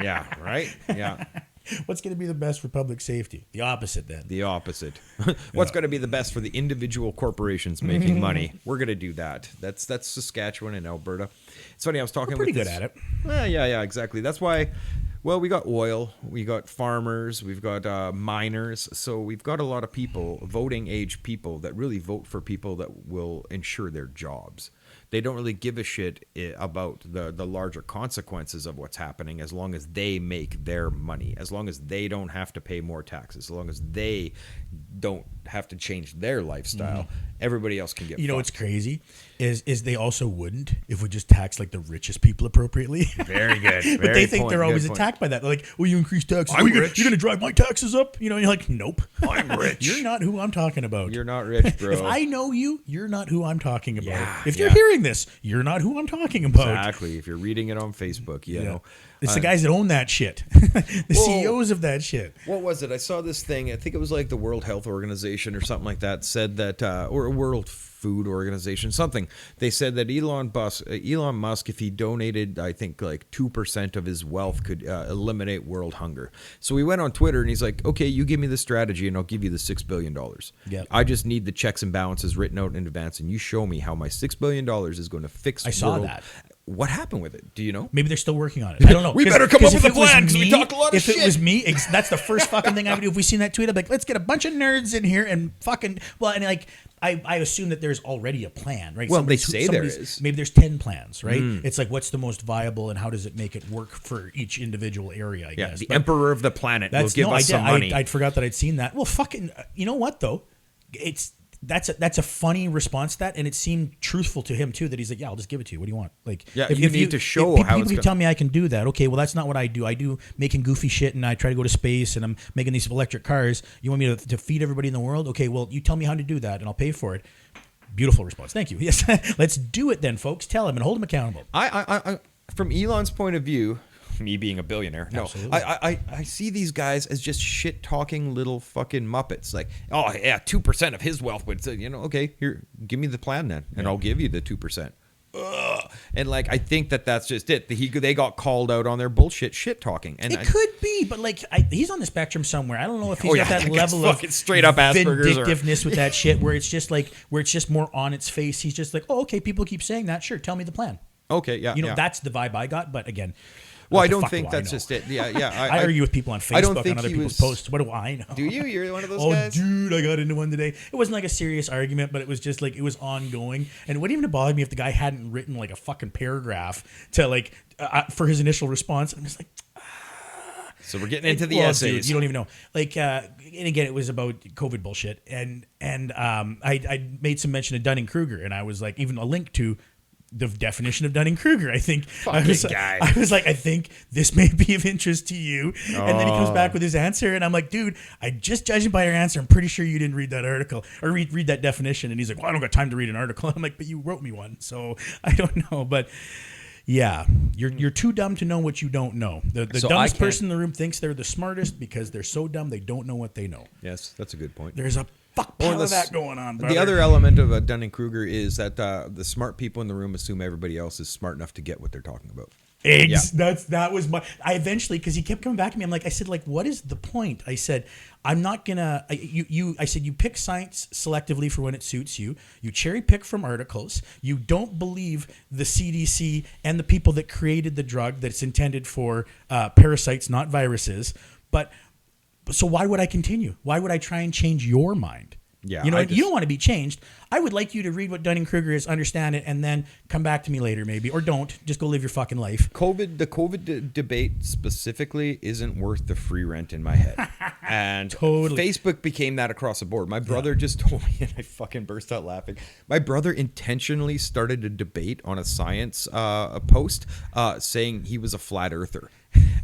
Speaker 2: Yeah, right? Yeah.
Speaker 1: What's going to be the best for public safety? The opposite, then.
Speaker 2: The opposite. What's going to be the best for the individual corporations making money? We're going to do that. That's Saskatchewan and Alberta. It's funny, I was talking
Speaker 1: We're pretty
Speaker 2: with
Speaker 1: good
Speaker 2: this-
Speaker 1: at it.
Speaker 2: Yeah, exactly. That's why, well, we got oil, we got farmers, we've got miners. So we've got a lot of people, voting age people, that really vote for people that will ensure their jobs. They don't really give a shit about the larger consequences of what's happening as long as they make their money, as long as they don't have to pay more taxes, as long as they don't have to change their lifestyle. Everybody else can get
Speaker 1: You know
Speaker 2: fucked.
Speaker 1: what's crazy is they also wouldn't if we just tax like the richest people appropriately.
Speaker 2: Very good.
Speaker 1: But they think they're always attacked by that. They're like, well, you increase taxes.
Speaker 2: I'm
Speaker 1: You're
Speaker 2: rich.
Speaker 1: going to drive my taxes up? You know, and you're like, nope.
Speaker 2: I'm rich.
Speaker 1: You're not who I'm talking about.
Speaker 2: You're not rich, bro.
Speaker 1: If I know you, you're not who I'm talking about.
Speaker 2: Yeah,
Speaker 1: if you're
Speaker 2: yeah.
Speaker 1: hearing this, you're not who I'm talking about.
Speaker 2: Exactly. If you're reading it on Facebook, you know.
Speaker 1: It's the guys that own that shit. The
Speaker 2: Whoa.
Speaker 1: CEOs of that shit.
Speaker 2: What was it? I saw this thing. I think it was like the World Health Organization or something like that said that, or a World Food Organization, something. They said that Elon Musk, if he donated, I think like 2% of his wealth, could eliminate world hunger. So he went on Twitter and he's like, okay, you give me the strategy and I'll give you the $6 billion.
Speaker 1: Yep.
Speaker 2: I just need the checks and balances written out in advance, and you show me how my $6 billion is going to fix.
Speaker 1: I saw
Speaker 2: world.
Speaker 1: that.
Speaker 2: What happened with it? Do you know?
Speaker 1: Maybe they're still working on it. I don't know.
Speaker 2: We better come up
Speaker 1: if
Speaker 2: with a
Speaker 1: it was
Speaker 2: plan, 'cause we
Speaker 1: me-
Speaker 2: talked a lot of
Speaker 1: If it
Speaker 2: shit.
Speaker 1: was me, that's the first fucking thing I would do. If we seen that tweet, I'd be like, let's get a bunch of nerds in here and fucking, well, and like, I assume that there's already a plan, right?
Speaker 2: Well, they say there is.
Speaker 1: Maybe there's 10 plans, right? It's like, what's the most viable and how does it make it work for each individual area, I
Speaker 2: Yeah,
Speaker 1: guess.
Speaker 2: the
Speaker 1: But
Speaker 2: emperor of the planet will give us some money.
Speaker 1: I'd forgot that I'd seen that. Well, fucking, you know what though? That's a funny response to that, and it seemed truthful to him too. That he's like, yeah, I'll just give it to you. What do you want? Like,
Speaker 2: Yeah, you need to show how
Speaker 1: people
Speaker 2: it's
Speaker 1: keep telling me I can do that. Okay, well, that's not what I do. I do making goofy shit, and I try to go to space, and I'm making these electric cars. You want me to feed everybody in the world? Okay, well, you tell me how to do that, and I'll pay for it. Beautiful response. Thank you. Yes, let's do it then, folks. Tell him and hold him accountable.
Speaker 2: I from Elon's point of view, me being a billionaire, no,
Speaker 1: Absolutely.
Speaker 2: I see these guys as just shit talking little fucking muppets. Like, oh yeah, 2% of his wealth would, you know, okay, here, give me the plan then, and I'll give you the 2%. And like, I think that's just it. They got called out on their bullshit shit talking, and
Speaker 1: It could be, but like he's on the spectrum somewhere. I don't know if he's
Speaker 2: Oh,
Speaker 1: got
Speaker 2: yeah,
Speaker 1: that
Speaker 2: that guy's
Speaker 1: level of
Speaker 2: fucking straight up Asperger's or-
Speaker 1: vindictiveness with that shit, where it's just more on its face. He's just like, oh, okay, people keep saying that. Sure, tell me the plan.
Speaker 2: Okay, yeah,
Speaker 1: You know,
Speaker 2: yeah.
Speaker 1: that's the vibe I got. But again,
Speaker 2: Well,
Speaker 1: what
Speaker 2: I
Speaker 1: the
Speaker 2: don't
Speaker 1: fuck
Speaker 2: think
Speaker 1: do I
Speaker 2: that's
Speaker 1: know?
Speaker 2: just it. Yeah, yeah.
Speaker 1: I argue with people on
Speaker 2: I don't
Speaker 1: Facebook
Speaker 2: think
Speaker 1: on other
Speaker 2: he
Speaker 1: people's
Speaker 2: was-
Speaker 1: posts. What do I know?
Speaker 2: Do you? You're one of those
Speaker 1: Oh,
Speaker 2: guys?
Speaker 1: dude, I got into one today. It wasn't like a serious argument, but it was just like it was ongoing, and it wouldn't even bother me if the guy hadn't written like a fucking paragraph to like for his initial response. I'm just like,
Speaker 2: So we're getting into the
Speaker 1: well,
Speaker 2: essays.
Speaker 1: dude, you don't even know. Like, and again, it was about COVID bullshit, and I made some mention of Dunning-Kruger, and I was like, even a link to the definition of Dunning-Kruger. I think I was
Speaker 2: guy.
Speaker 1: I was like, I think this may be of interest to you, and then he comes back with his answer, and I'm like, dude, I just judging by your answer, I'm pretty sure you didn't read that article or read that definition. And he's like, well, I don't got time to read an article. I'm like, but you wrote me one, so I don't know, but. Yeah, you're too dumb to know what you don't know. The
Speaker 2: So
Speaker 1: dumbest
Speaker 2: I can't-
Speaker 1: person in the room thinks they're the smartest because they're so dumb they don't know what they know.
Speaker 2: Yes, that's a good point.
Speaker 1: There's a fuck pile of that going on.
Speaker 2: The
Speaker 1: brother.
Speaker 2: other element of Dunning-Kruger is that the smart people in the room assume everybody else is smart enough to get what they're talking about.
Speaker 1: That was my. I eventually, because he kept coming back to me. I'm like, I said, like, what is the point? I said, I'm not gonna. I said, you pick science selectively for when it suits you. You cherry pick from articles. You don't believe the CDC and the people that created the drug that it's intended for parasites, not viruses. But so why would I continue? Why would I try and change your mind?
Speaker 2: Yeah,
Speaker 1: you know,
Speaker 2: I
Speaker 1: you
Speaker 2: just-
Speaker 1: don't want to be changed. I would like you to read what Dunning-Kruger is, understand it, and then come back to me later, maybe, or don't. Just go live your fucking life.
Speaker 2: The COVID debate specifically isn't worth the free rent in my head. And
Speaker 1: Totally.
Speaker 2: Facebook became that across the board. My brother just told me, and I fucking burst out laughing. My brother intentionally started a debate on a science post saying he was a flat earther.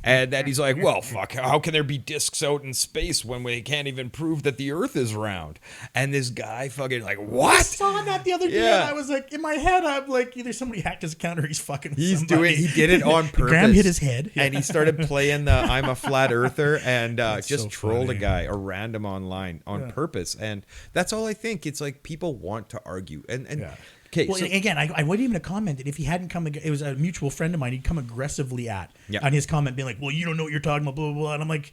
Speaker 2: And then he's like, well, fuck, how can there be discs out in space when we can't even prove that the Earth is round? And this guy fucking like, what?
Speaker 1: I saw that the other day,
Speaker 2: Yeah.
Speaker 1: and I was like, in my head, I'm like, either somebody hacked his account or he's fucking.
Speaker 2: He did it on purpose.
Speaker 1: Graham hit his head,
Speaker 2: and he started playing the "I'm a flat earther" and just
Speaker 1: so
Speaker 2: trolled
Speaker 1: funny.
Speaker 2: a guy, a random online on purpose. And that's all I think. It's like people want to argue. And
Speaker 1: Yeah.
Speaker 2: okay,
Speaker 1: Well,
Speaker 2: so,
Speaker 1: again, I wouldn't even have commented if he hadn't come. It was a mutual friend of mine. He'd come aggressively
Speaker 2: Yeah.
Speaker 1: on his comment, being like, "Well, you don't know what you're talking about," blah blah blah. And I'm like,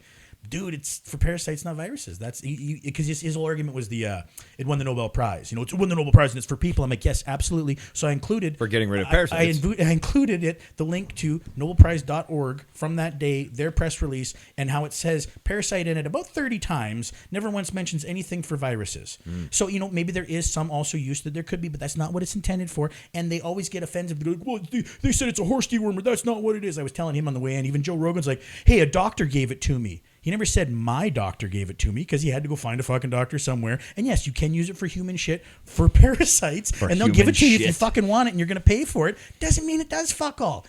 Speaker 1: dude, it's for parasites, not viruses. That's because his whole argument was it won the Nobel Prize. You know, it won the Nobel Prize and it's for people. I'm like, yes, absolutely. So I included
Speaker 2: For getting rid of parasites.
Speaker 1: I included the link to nobelprize.org from that day, their press release, and how it says parasite in it about 30 times. Never once mentions anything for viruses. So you know, maybe there is some also use that there could be, but that's not what it's intended for. And they always get offensive. They're like, well, they said it's a horse dewormer. That's not what it is. I was telling him on the way in. Even Joe Rogan's like, hey, a doctor gave it to me. He never said my doctor gave it to me because he had to go find a fucking doctor somewhere. And yes, you can use it for human shit, for parasites, and they'll give
Speaker 2: human
Speaker 1: it to you if you
Speaker 2: shit.
Speaker 1: fucking want it and you're going to pay for it. Doesn't mean it does fuck all.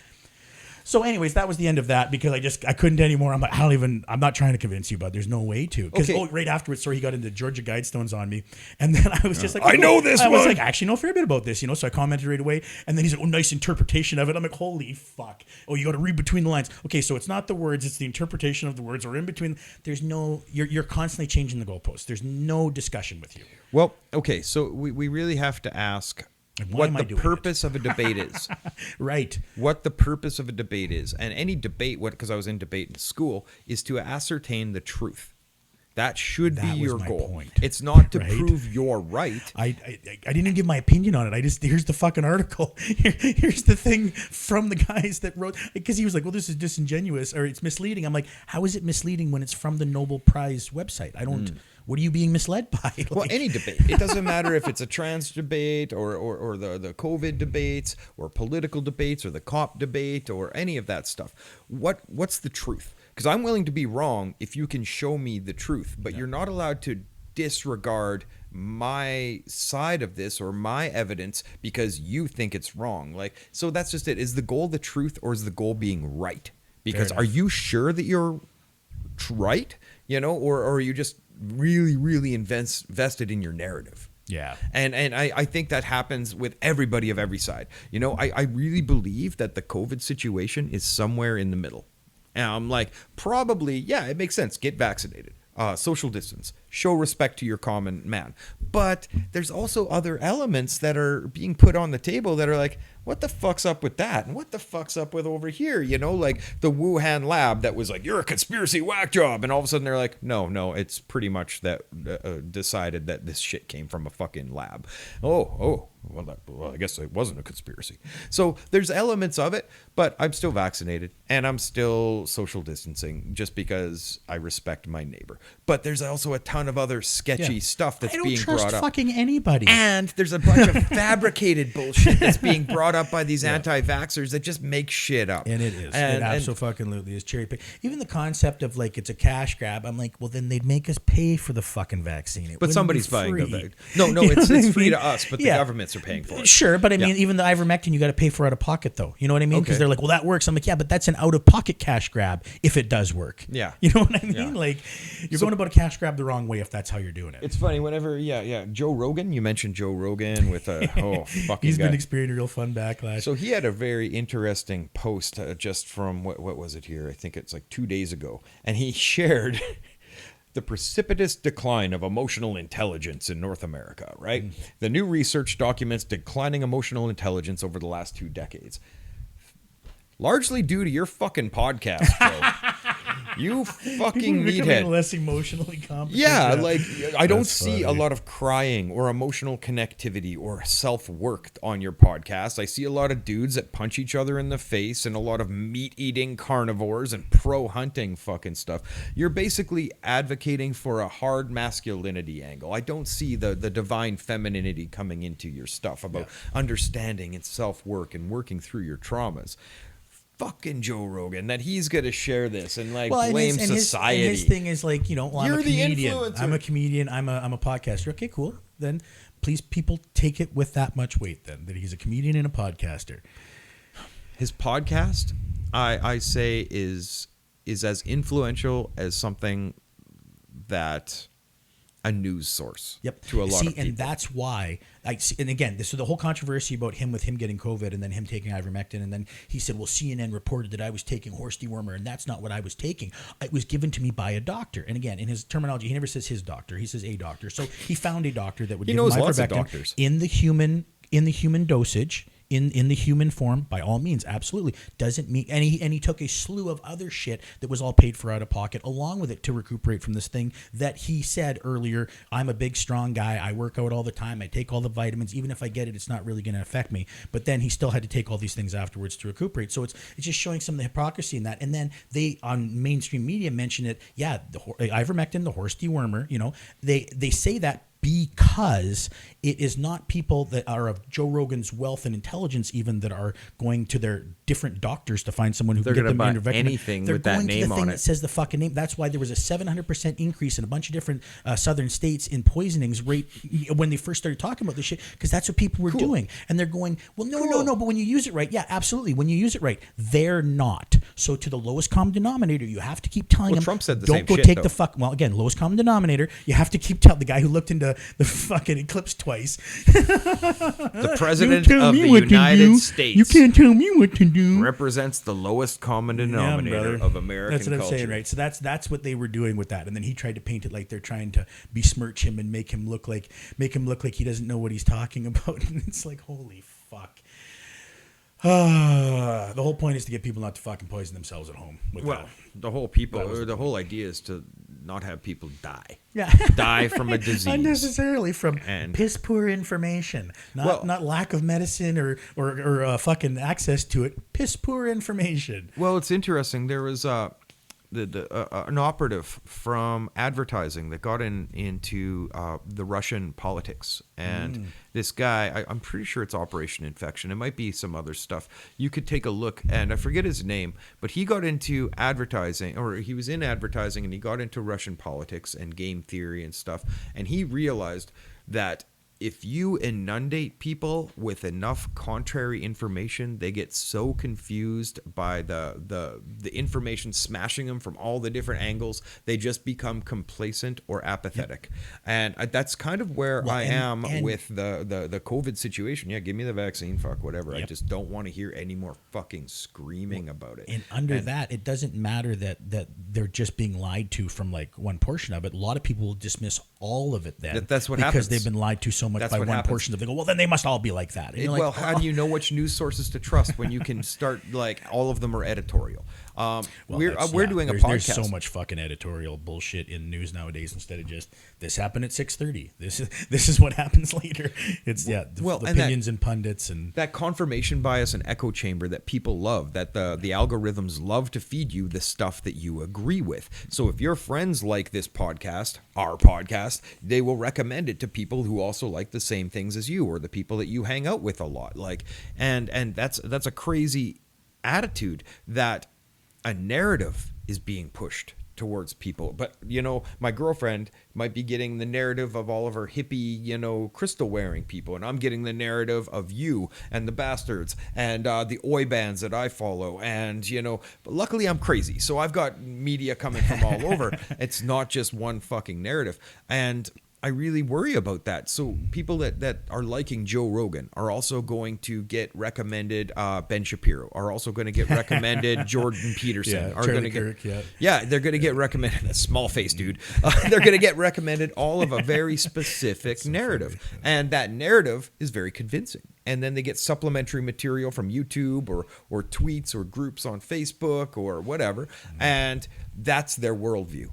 Speaker 1: So anyways, that was the end of that because I couldn't anymore. I'm like, I'm not trying to convince you, but there's no way to. Because
Speaker 2: Okay.
Speaker 1: right afterwards, sorry, he got into Georgia Guidestones on me. And then I was just like,
Speaker 2: I know this
Speaker 1: I was
Speaker 2: one.
Speaker 1: like, I actually know a fair bit about this, you know, so I commented right away. And then he's like, oh, nice interpretation of it. I'm like, holy fuck. Oh, you got to read between the lines. Okay, so it's not the words, it's the interpretation of the words or in between. There's no, you're constantly changing the goalposts. There's no discussion with you.
Speaker 2: well, okay, so we really have to ask
Speaker 1: And why
Speaker 2: what
Speaker 1: am I
Speaker 2: the
Speaker 1: doing
Speaker 2: purpose of a debate is.
Speaker 1: Right.
Speaker 2: What the purpose of a debate is. And any debate, because I was in debate in school, is to ascertain the truth. That should
Speaker 1: That
Speaker 2: be
Speaker 1: was
Speaker 2: your
Speaker 1: my
Speaker 2: goal.
Speaker 1: point.
Speaker 2: It's not to
Speaker 1: Right?
Speaker 2: prove you're right.
Speaker 1: I didn't even give my opinion on it. Here's the fucking article. Here's the thing from the guys that wrote, because he was like, well, this is disingenuous or it's misleading. I'm like, how is it misleading when it's from the Nobel Prize website? I don't. What are you being misled by? Like,
Speaker 2: Well, any debate. It doesn't matter if it's a trans debate or the COVID debates or political debates or the COP debate or any of that stuff. What's the truth? Because I'm willing to be wrong if you can show me the truth, but you're not allowed to disregard my side of this or my evidence because you think it's wrong. Like, so that's just it. Is the goal the truth or is the goal being right? Because
Speaker 1: enough.
Speaker 2: are you sure that you're right? You know, or are you just really, really vested in your narrative?
Speaker 1: Yeah.
Speaker 2: And I think that happens with everybody of every side. You know, I really believe that the COVID situation is somewhere in the middle. And I'm like, probably, yeah, it makes sense. Get vaccinated. Social distance. show respect to your common man. But there's also other elements that are being put on the table that are like, what the fuck's up with that? And what the fuck's up with over here? You know, like the Wuhan lab that was like, you're a conspiracy whack job. And all of a sudden they're like, no, it's pretty much that decided that this shit came from a fucking lab. Well, I guess it wasn't a conspiracy. So there's elements of it, but I'm still vaccinated and I'm still social distancing just because I respect my neighbor. But there's also a ton of other sketchy stuff that's being brought up. I don't trust
Speaker 1: fucking anybody.
Speaker 2: And there's a bunch of fabricated bullshit that's being brought up by these anti-vaxxers that just make shit up.
Speaker 1: And it is. It absolutely is cherry pick. Even the concept of like it's a cash grab, I'm like, well, then they'd make us pay for the fucking vaccine.
Speaker 2: But somebody's buying the vaccine. No, it's free to us, but the governments are paying for it.
Speaker 1: Sure, but I mean, even the ivermectin, you got to pay for out of pocket, though. You know what I mean? Because they're like, well, that works. I'm like, yeah, but that's an out of pocket cash grab if it does work.
Speaker 2: Yeah.
Speaker 1: You know what I mean? Yeah. Like, you're going about a cash grab the wrong way if that's how you're doing it.
Speaker 2: It's funny, whenever, Joe Rogan, you mentioned Joe Rogan with a, fucking
Speaker 1: He's been experiencing real fun backlash.
Speaker 2: So he had a very interesting post just from, what was it here? I think it's like 2 days ago. And he shared the precipitous decline of emotional intelligence in North America, right? The new research documents declining emotional intelligence over the last 2 decades. Largely due to your fucking podcast, Joe. You fucking meathead.
Speaker 1: Less emotionally competent.
Speaker 2: Yeah, like I don't see a lot of crying or emotional connectivity or self-work on your podcast. I see a lot of dudes that punch each other in the face and a lot of meat-eating carnivores and pro-hunting fucking stuff. You're basically advocating for a hard masculinity angle. I don't see the divine femininity coming into your stuff about understanding and self-work and working through your traumas. Fucking Joe Rogan, that he's going to share this and like blame society.
Speaker 1: His thing is like, you know, well,
Speaker 2: you're
Speaker 1: I'm a comedian.
Speaker 2: The influencer.
Speaker 1: I'm a comedian. I'm a podcaster. Okay, cool. Then please, people, take it with that much weight. Then that he's a comedian and a podcaster.
Speaker 2: His podcast, I say, is as influential as something that a news source to a lot of people.
Speaker 1: And that's why and again, this is the whole controversy about him getting COVID and then him taking ivermectin, and then he said, well, CNN reported that I was taking horse dewormer, and that's not what I was taking. It was given to me by a doctor. And again, in his terminology, he never says his doctor, he says a doctor. So he found a doctor that would give him ivermectin in the human dosage. In the human form, by all means, absolutely. Doesn't mean, and he took a slew of other shit that was all paid for out of pocket along with it to recuperate from this thing that he said earlier, I'm a big, strong guy. I work out all the time. I take all the vitamins. Even if I get it, it's not really going to affect me. But then he still had to take all these things afterwards to recuperate. So it's just showing some of the hypocrisy in that. And then they, on mainstream media, mention it. Yeah, the ivermectin, the horse dewormer, you know, they say that because it is not people that are of Joe Rogan's wealth and intelligence even that are going to their different doctors to find someone who can get them
Speaker 2: anything with that name on it. They're going to the thing that
Speaker 1: says the fucking name. That's why there was a 700% increase in a bunch of different southern states in poisonings rate when they first started talking about this shit, because that's what people were doing. And they're going, well, no, but when you use it right, yeah, absolutely. When you use it right, they're not. So to the lowest common denominator, you have to keep telling them,
Speaker 2: Trump said the
Speaker 1: don't
Speaker 2: same
Speaker 1: go
Speaker 2: shit,
Speaker 1: take
Speaker 2: though.
Speaker 1: the fuck. Well, again, lowest common denominator, you have to keep telling the guy who looked into the fucking eclipse twice.
Speaker 2: The president of the United States.
Speaker 1: You can't tell me what to do.
Speaker 2: Represents the lowest common denominator of American
Speaker 1: That's what
Speaker 2: culture.
Speaker 1: I'm saying, right? So that's what they were doing with that, and then he tried to paint it like they're trying to besmirch him and make him look like he doesn't know what he's talking about. And it's like, holy fuck. The whole point is to get people not to fucking poison themselves at home.
Speaker 2: The whole idea is to not have people die.
Speaker 1: Yeah.
Speaker 2: Die from a disease.
Speaker 1: Unnecessarily from piss poor information. Not lack of medicine or fucking access to it. Piss poor information.
Speaker 2: Well, it's interesting. There was an operative from advertising that got into the Russian politics. And this guy, I'm pretty sure it's Operation Infection. It might be some other stuff. You could take a look, and I forget his name, but he got into advertising, or he was in advertising, and he got into Russian politics and game theory and stuff. And he realized that if you inundate people with enough contrary information, they get so confused by the information smashing them from all the different angles, they just become complacent or apathetic. And that's kind of where I am with the COVID situation. Yeah, give me the vaccine, fuck whatever. I just don't want to hear any more fucking screaming about it.
Speaker 1: And that, it doesn't matter that they're just being lied to from like one portion of it. A lot of people will dismiss all of it then.
Speaker 2: That's what
Speaker 1: because
Speaker 2: happens.
Speaker 1: they've been lied to so much by one portion of it. They go, well, then they must all be like that. And you're
Speaker 2: Well,
Speaker 1: like,
Speaker 2: how do you know which news sources to trust when you can start like all of them are editorial? We're doing a podcast.
Speaker 1: There's so much fucking editorial bullshit in news nowadays instead of just this happened at 6:30. This is what happens later. It's the opinions and pundits and
Speaker 2: that confirmation bias and echo chamber that people love. That the algorithms love to feed you the stuff that you agree with. So if your friends like this podcast, our podcast, they will recommend it to people who also like the same things as you or the people that you hang out with a lot. Like and that's a crazy attitude that a narrative is being pushed towards people. But, my girlfriend might be getting the narrative of all of her hippie, crystal wearing people. And I'm getting the narrative of you and the bastards and the oi bands that I follow. And, but luckily I'm crazy. So I've got media coming from all over. It's not just one fucking narrative. And I really worry about that. So people that are liking Joe Rogan are also going to get recommended Ben Shapiro, are also going to get recommended Jordan Peterson. Are going to get they're going to get recommended. That small face dude. They're going to get recommended all of a very specific narrative, and that narrative is very convincing. And then they get supplementary material from YouTube or tweets or groups on Facebook or whatever, and that's their worldview.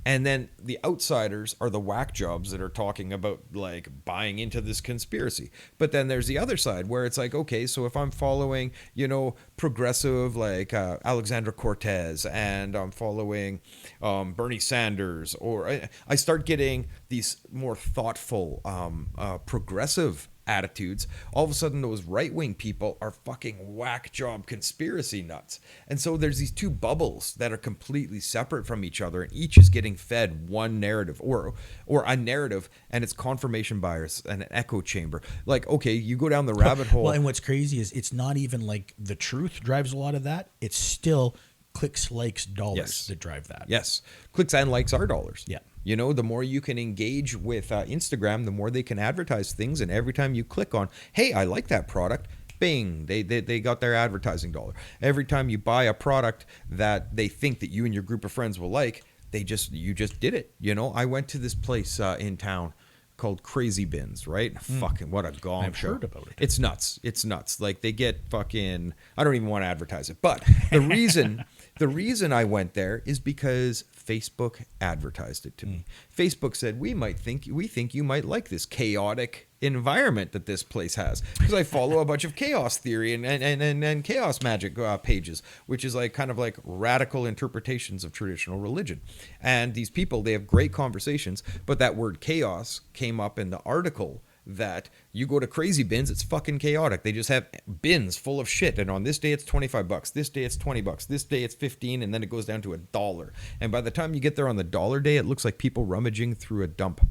Speaker 2: And then the outsiders are the whack jobs that are talking about like buying into this conspiracy. But then there's the other side where it's like, okay, so if I'm following, progressive like Alexandra Cortez and I'm following Bernie Sanders, or I start getting these more thoughtful, progressive attitudes, all of a sudden those right-wing people are fucking whack job conspiracy nuts. And so there's these two bubbles that are completely separate from each other, and each is getting fed one narrative or a narrative, and it's confirmation bias and an echo chamber. Like, okay, you go down the rabbit hole.
Speaker 1: Well, and what's crazy is it's not even like the truth drives a lot of that. It's still clicks, likes, dollars that drive that.
Speaker 2: Yes. Clicks and likes are dollars.
Speaker 1: Yeah.
Speaker 2: The more you can engage with Instagram, the more they can advertise things. And every time you click on, hey, I like that product, bing, they got their advertising dollar. Every time you buy a product that they think that you and your group of friends will like, you just did it. I went to this place in town called Crazy Bins, right? Fucking what a gong
Speaker 1: I've
Speaker 2: show.
Speaker 1: heard about it.
Speaker 2: It's nuts. Like they get fucking, I don't even want to advertise it. But the reason I went there is because Facebook advertised it to me. Facebook said, we think you might like this chaotic environment that this place has, because I follow a bunch of chaos theory and chaos magic pages, which is like kind of like radical interpretations of traditional religion. And these people, they have great conversations, but that word chaos came up in the article that you go to Crazy Bins, it's fucking chaotic. They just have bins full of shit, and on this day it's $25, this day it's $20, this day it's $15, and then it goes down to $1. And by the time you get there on the dollar day, it looks like people rummaging through a dump.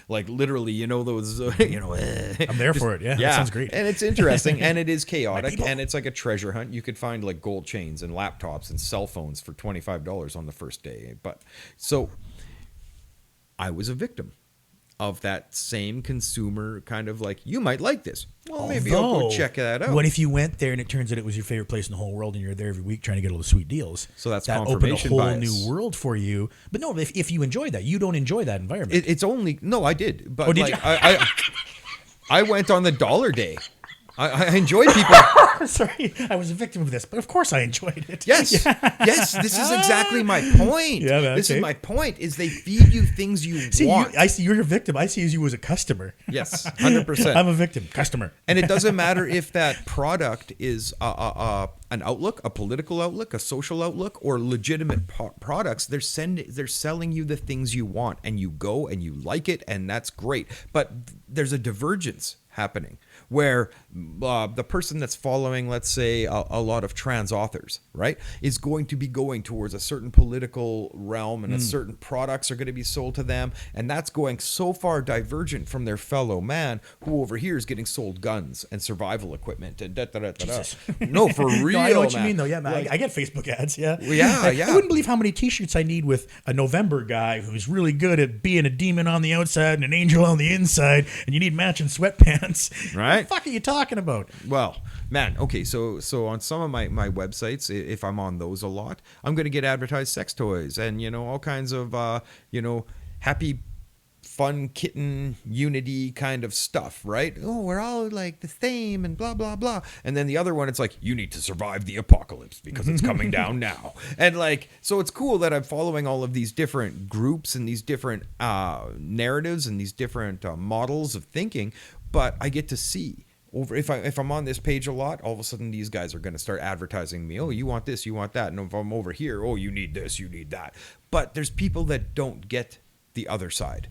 Speaker 2: Like literally, those,
Speaker 1: I'm there for it. Yeah, that sounds great.
Speaker 2: And it's interesting, and it is chaotic, and it's like a treasure hunt. You could find like gold chains and laptops and cell phones for $25 on the first day. But so I was a victim of that same consumer kind of like, you might like this. Well, maybe I'll go check that out.
Speaker 1: What if you went there and it turns out it was your favorite place in the whole world and you're there every week trying to get all the sweet deals?
Speaker 2: So that
Speaker 1: confirmation opened a whole
Speaker 2: bias.
Speaker 1: New world for you. But no, if you enjoy that, you don't enjoy that environment.
Speaker 2: It's only, no, I did. But
Speaker 1: did you?
Speaker 2: I went on the dollar day. I enjoyed people.
Speaker 1: Sorry, I was a victim of this, but of course I enjoyed it.
Speaker 2: Yes, yes, this is exactly my point.
Speaker 1: Yeah, man,
Speaker 2: this is my point, is they feed you things you want.
Speaker 1: I see you're a victim. I see you as a customer.
Speaker 2: Yes, 100%.
Speaker 1: I'm a victim, customer.
Speaker 2: And it doesn't matter if that product is an outlook, a political outlook, a social outlook, or legitimate products. They're selling you the things you want, and you go and you like it, and that's great. But there's a divergence happening where the person that's following, let's say, a lot of trans authors, right, is going to be going towards a certain political realm, and a certain products are going to be sold to them, and that's going so far divergent from their fellow man who over here is getting sold guns and survival equipment and No, for real.
Speaker 1: No, I know what
Speaker 2: man.
Speaker 1: you mean, though. Yeah, man, like, I get Facebook ads. Yeah,
Speaker 2: yeah.
Speaker 1: I wouldn't believe how many T-shirts I need with a November guy who's really good at being a demon on the outside and an angel on the inside, and you need matching sweatpants. OnlyFans.
Speaker 2: Right?
Speaker 1: What the fuck are you talking about?
Speaker 2: Well, man, okay, so on some of my websites, if I'm on those a lot, I'm going to get advertised sex toys and, all kinds of, happy, fun kitten unity kind of stuff, right? Oh, we're all like the same and blah, blah, blah. And then the other one, it's like, you need to survive the apocalypse because it's coming down now. And like, so it's cool that I'm following all of these different groups and these different narratives and these different models of thinking, but I get to see. If I'm on this page a lot, all of a sudden these guys are going to start advertising me. Oh, you want this, you want that. And if I'm over here, oh, you need this, you need that. But there's people that don't get the other side.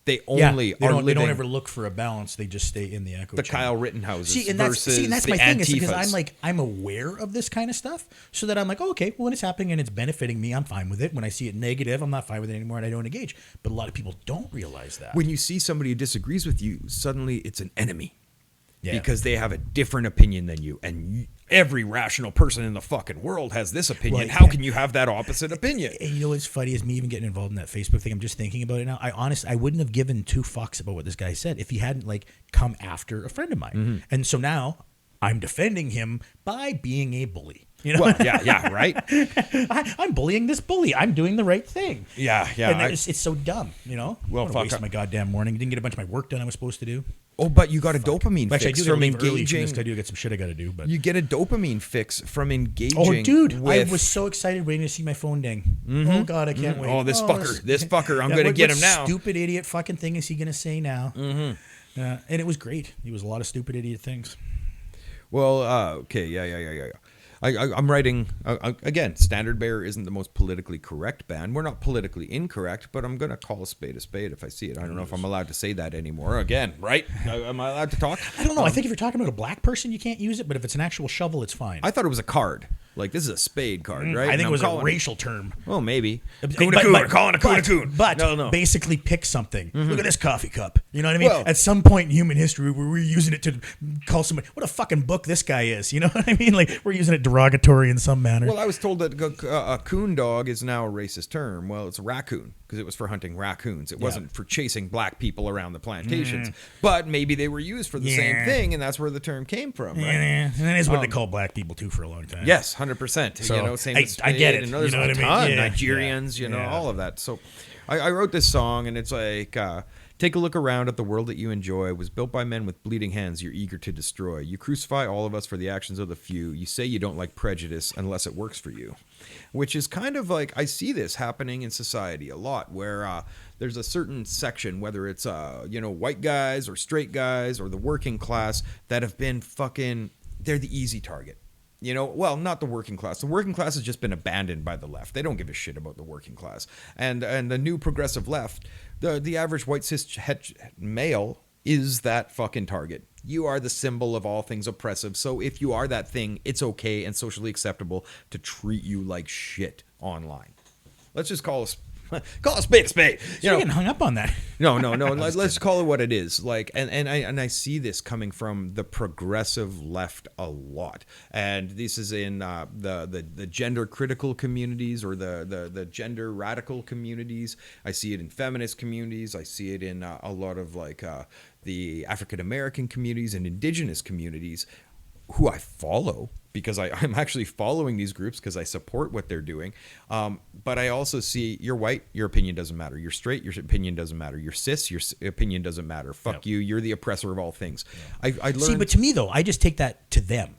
Speaker 2: They only
Speaker 1: they
Speaker 2: are
Speaker 1: don't,
Speaker 2: living.
Speaker 1: They don't ever look for a balance. They just stay in the echo
Speaker 2: The
Speaker 1: chamber.
Speaker 2: Kyle Rittenhouses
Speaker 1: See, and
Speaker 2: versus
Speaker 1: that's
Speaker 2: the
Speaker 1: my thing. Is because
Speaker 2: Antifas.
Speaker 1: I'm aware of this kind of stuff, so that I'm like, oh, okay, well, when it's happening and it's benefiting me, I'm fine with it. When I see it negative, I'm not fine with it anymore, and I don't engage. But a lot of people don't realize that.
Speaker 2: When you see somebody who disagrees with you, suddenly it's an enemy.
Speaker 1: Yeah.
Speaker 2: Because they have a different opinion than you. And every rational person in the fucking world has this opinion.
Speaker 1: Well,
Speaker 2: How
Speaker 1: yeah.
Speaker 2: can you have that opposite opinion?
Speaker 1: And you know what's funny is me even getting involved in that Facebook thing. I'm just thinking about it now. I wouldn't have given two fucks about what this guy said if he hadn't come after a friend of mine.
Speaker 2: Mm-hmm.
Speaker 1: And so now I'm defending him by being a bully.
Speaker 2: Well, yeah, right?
Speaker 1: I'm bullying this bully. I'm doing the right thing.
Speaker 2: Yeah.
Speaker 1: And it's so dumb, Well,
Speaker 2: Well,
Speaker 1: I waste my goddamn morning. Didn't get a bunch of my work done I was supposed to do.
Speaker 2: Oh, but you got a dopamine
Speaker 1: Actually, I
Speaker 2: fix
Speaker 1: do
Speaker 2: from
Speaker 1: gotta leave early from
Speaker 2: engaging.
Speaker 1: this 'cause I do get some shit I got to do. But
Speaker 2: You get a dopamine fix from engaging.
Speaker 1: oh, dude,
Speaker 2: with,
Speaker 1: I was so excited waiting to see my phone ding. Oh God, I can't wait.
Speaker 2: Oh, this fucker! I'm gonna get him now.
Speaker 1: Stupid idiot fucking thing is he gonna say now? Mm-hmm. And it was great. He was a lot of stupid idiot things.
Speaker 2: Well, okay, yeah. I'm writing again. Standard Bearer isn't the most politically correct band. We're not politically incorrect, but I'm gonna call a spade if I see it. I don't know if I'm allowed to say that anymore. Again, right? Am I allowed to talk?
Speaker 1: I don't know. I think if you're talking about a black person, you can't use it. But if it's an actual shovel, it's fine.
Speaker 2: I thought it was a card. Like this is a spade card, right?
Speaker 1: I
Speaker 2: And
Speaker 1: think it
Speaker 2: I'm
Speaker 1: was a
Speaker 2: calling
Speaker 1: racial term.
Speaker 2: Well, maybe.
Speaker 1: But-
Speaker 2: Calling a coon.
Speaker 1: But
Speaker 2: No.
Speaker 1: basically pick something. Look at this coffee cup. You know what I mean?
Speaker 2: Well-
Speaker 1: At some point in human history, we're using it to call somebody, what a fucking book this guy is. You know what I mean? Like, we're using it derogatory in some manner.
Speaker 2: Well, I was told that a coon dog is now a racist term. Well, it's a raccoon because it was for hunting raccoons. It wasn't for chasing black people around the plantations. But maybe they were used for the same thing, and that's where the term came from, right?
Speaker 1: And that is what they call black people, too, for a long time.
Speaker 2: Yes, 100%.
Speaker 1: So,
Speaker 2: Same
Speaker 1: I-
Speaker 2: with
Speaker 1: I get it.
Speaker 2: and others,
Speaker 1: You know what I mean?
Speaker 2: a ton,
Speaker 1: Yeah,
Speaker 2: Nigerians,
Speaker 1: yeah.
Speaker 2: all of that. So I wrote this song, and it's like, take a look around at the world that you enjoy. It was built by men with bleeding hands you're eager to destroy. You crucify all of us for the actions of the few. You say you don't like prejudice unless it works for you. Which is kind of like, I see this happening in society a lot, where there's a certain section, whether it's, white guys or straight guys or the working class, that have been they're the easy target. Well, not the working class. The working class has just been abandoned by the left. They don't give a shit about the working class. And the new progressive left, the average white cis male is that fucking target. You are the symbol of all things oppressive. So if you are that thing, it's okay and socially acceptable to treat you like shit online. Let's just call a spade a spade.
Speaker 1: You're getting hung up on that.
Speaker 2: No. Let's call it what it is. Like, and I see this coming from the progressive left a lot, and this is in the gender critical communities or the gender radical communities. I see it in feminist communities. I see it in a lot of the African American communities and indigenous communities, who I follow. Because I'm actually following these groups because I support what they're doing. But I also see you're white, your opinion doesn't matter. You're straight, your opinion doesn't matter. You're cis, your opinion doesn't matter. Fuck you, you're the oppressor of all things. I learned.
Speaker 1: See, but to me, though, I just take that to them.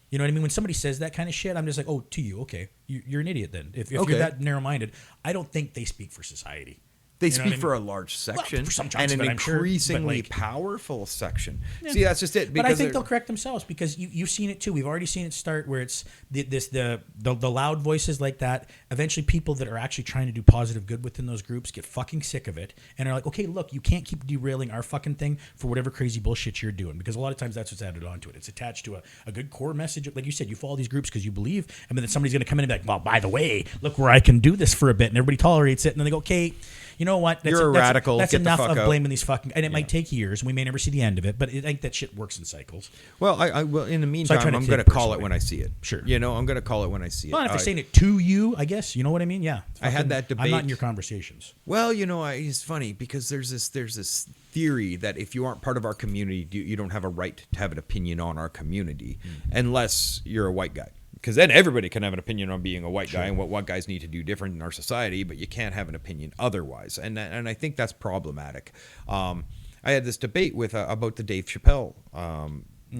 Speaker 1: You know what I mean? When somebody says that kind of shit, I'm just like, oh, to you, okay. You're an idiot then. If
Speaker 2: Okay.
Speaker 1: you're that narrow-minded, I don't think they speak for society.
Speaker 2: They
Speaker 1: You know
Speaker 2: speak
Speaker 1: what I mean?
Speaker 2: for a large section
Speaker 1: for some
Speaker 2: and
Speaker 1: chunks
Speaker 2: an
Speaker 1: of it, I'm sure, but,
Speaker 2: increasingly
Speaker 1: like-
Speaker 2: powerful section. See, that's just it.
Speaker 1: But I
Speaker 2: because
Speaker 1: think
Speaker 2: they're-
Speaker 1: they'll correct themselves because you've seen it too. We've already seen it start where it's the loud voices like that. Eventually, people that are actually trying to do positive good within those groups get fucking sick of it and are like, okay, look, you can't keep derailing our fucking thing for whatever crazy bullshit you're doing, because a lot of times that's what's added onto it. It's attached to a good core message. Like you said, you follow these groups because you believe, and then somebody's going to come in and be like, well, by the way, look where I can do this for a bit, and everybody tolerates it, and then they go, okay, you know what?
Speaker 2: You're a radical.
Speaker 1: That's
Speaker 2: Get the
Speaker 1: enough
Speaker 2: fuck
Speaker 1: of
Speaker 2: out.
Speaker 1: blaming these fucking. And it might take years, and we may never see the end of it. But I think that shit works in cycles.
Speaker 2: Well, I will. In the meantime,
Speaker 1: try to
Speaker 2: I'm
Speaker 1: take
Speaker 2: going
Speaker 1: it
Speaker 2: to call it
Speaker 1: personally.
Speaker 2: when I see it.
Speaker 1: Sure.
Speaker 2: You know, I'm going to call it when I see it.
Speaker 1: Well, if they're saying it to you, I guess you know what I mean. Yeah,
Speaker 2: I had that
Speaker 1: I'm not
Speaker 2: debate.
Speaker 1: in your conversations.
Speaker 2: Well, you know, it's funny because there's this theory that if you aren't part of our community, you don't have a right to have an opinion on our community unless you're a white guy. Because then everybody can have an opinion on being a white guy and what white guys need to do different in our society, but you can't have an opinion otherwise. And I think that's problematic. I had this debate with about the Dave Chappelle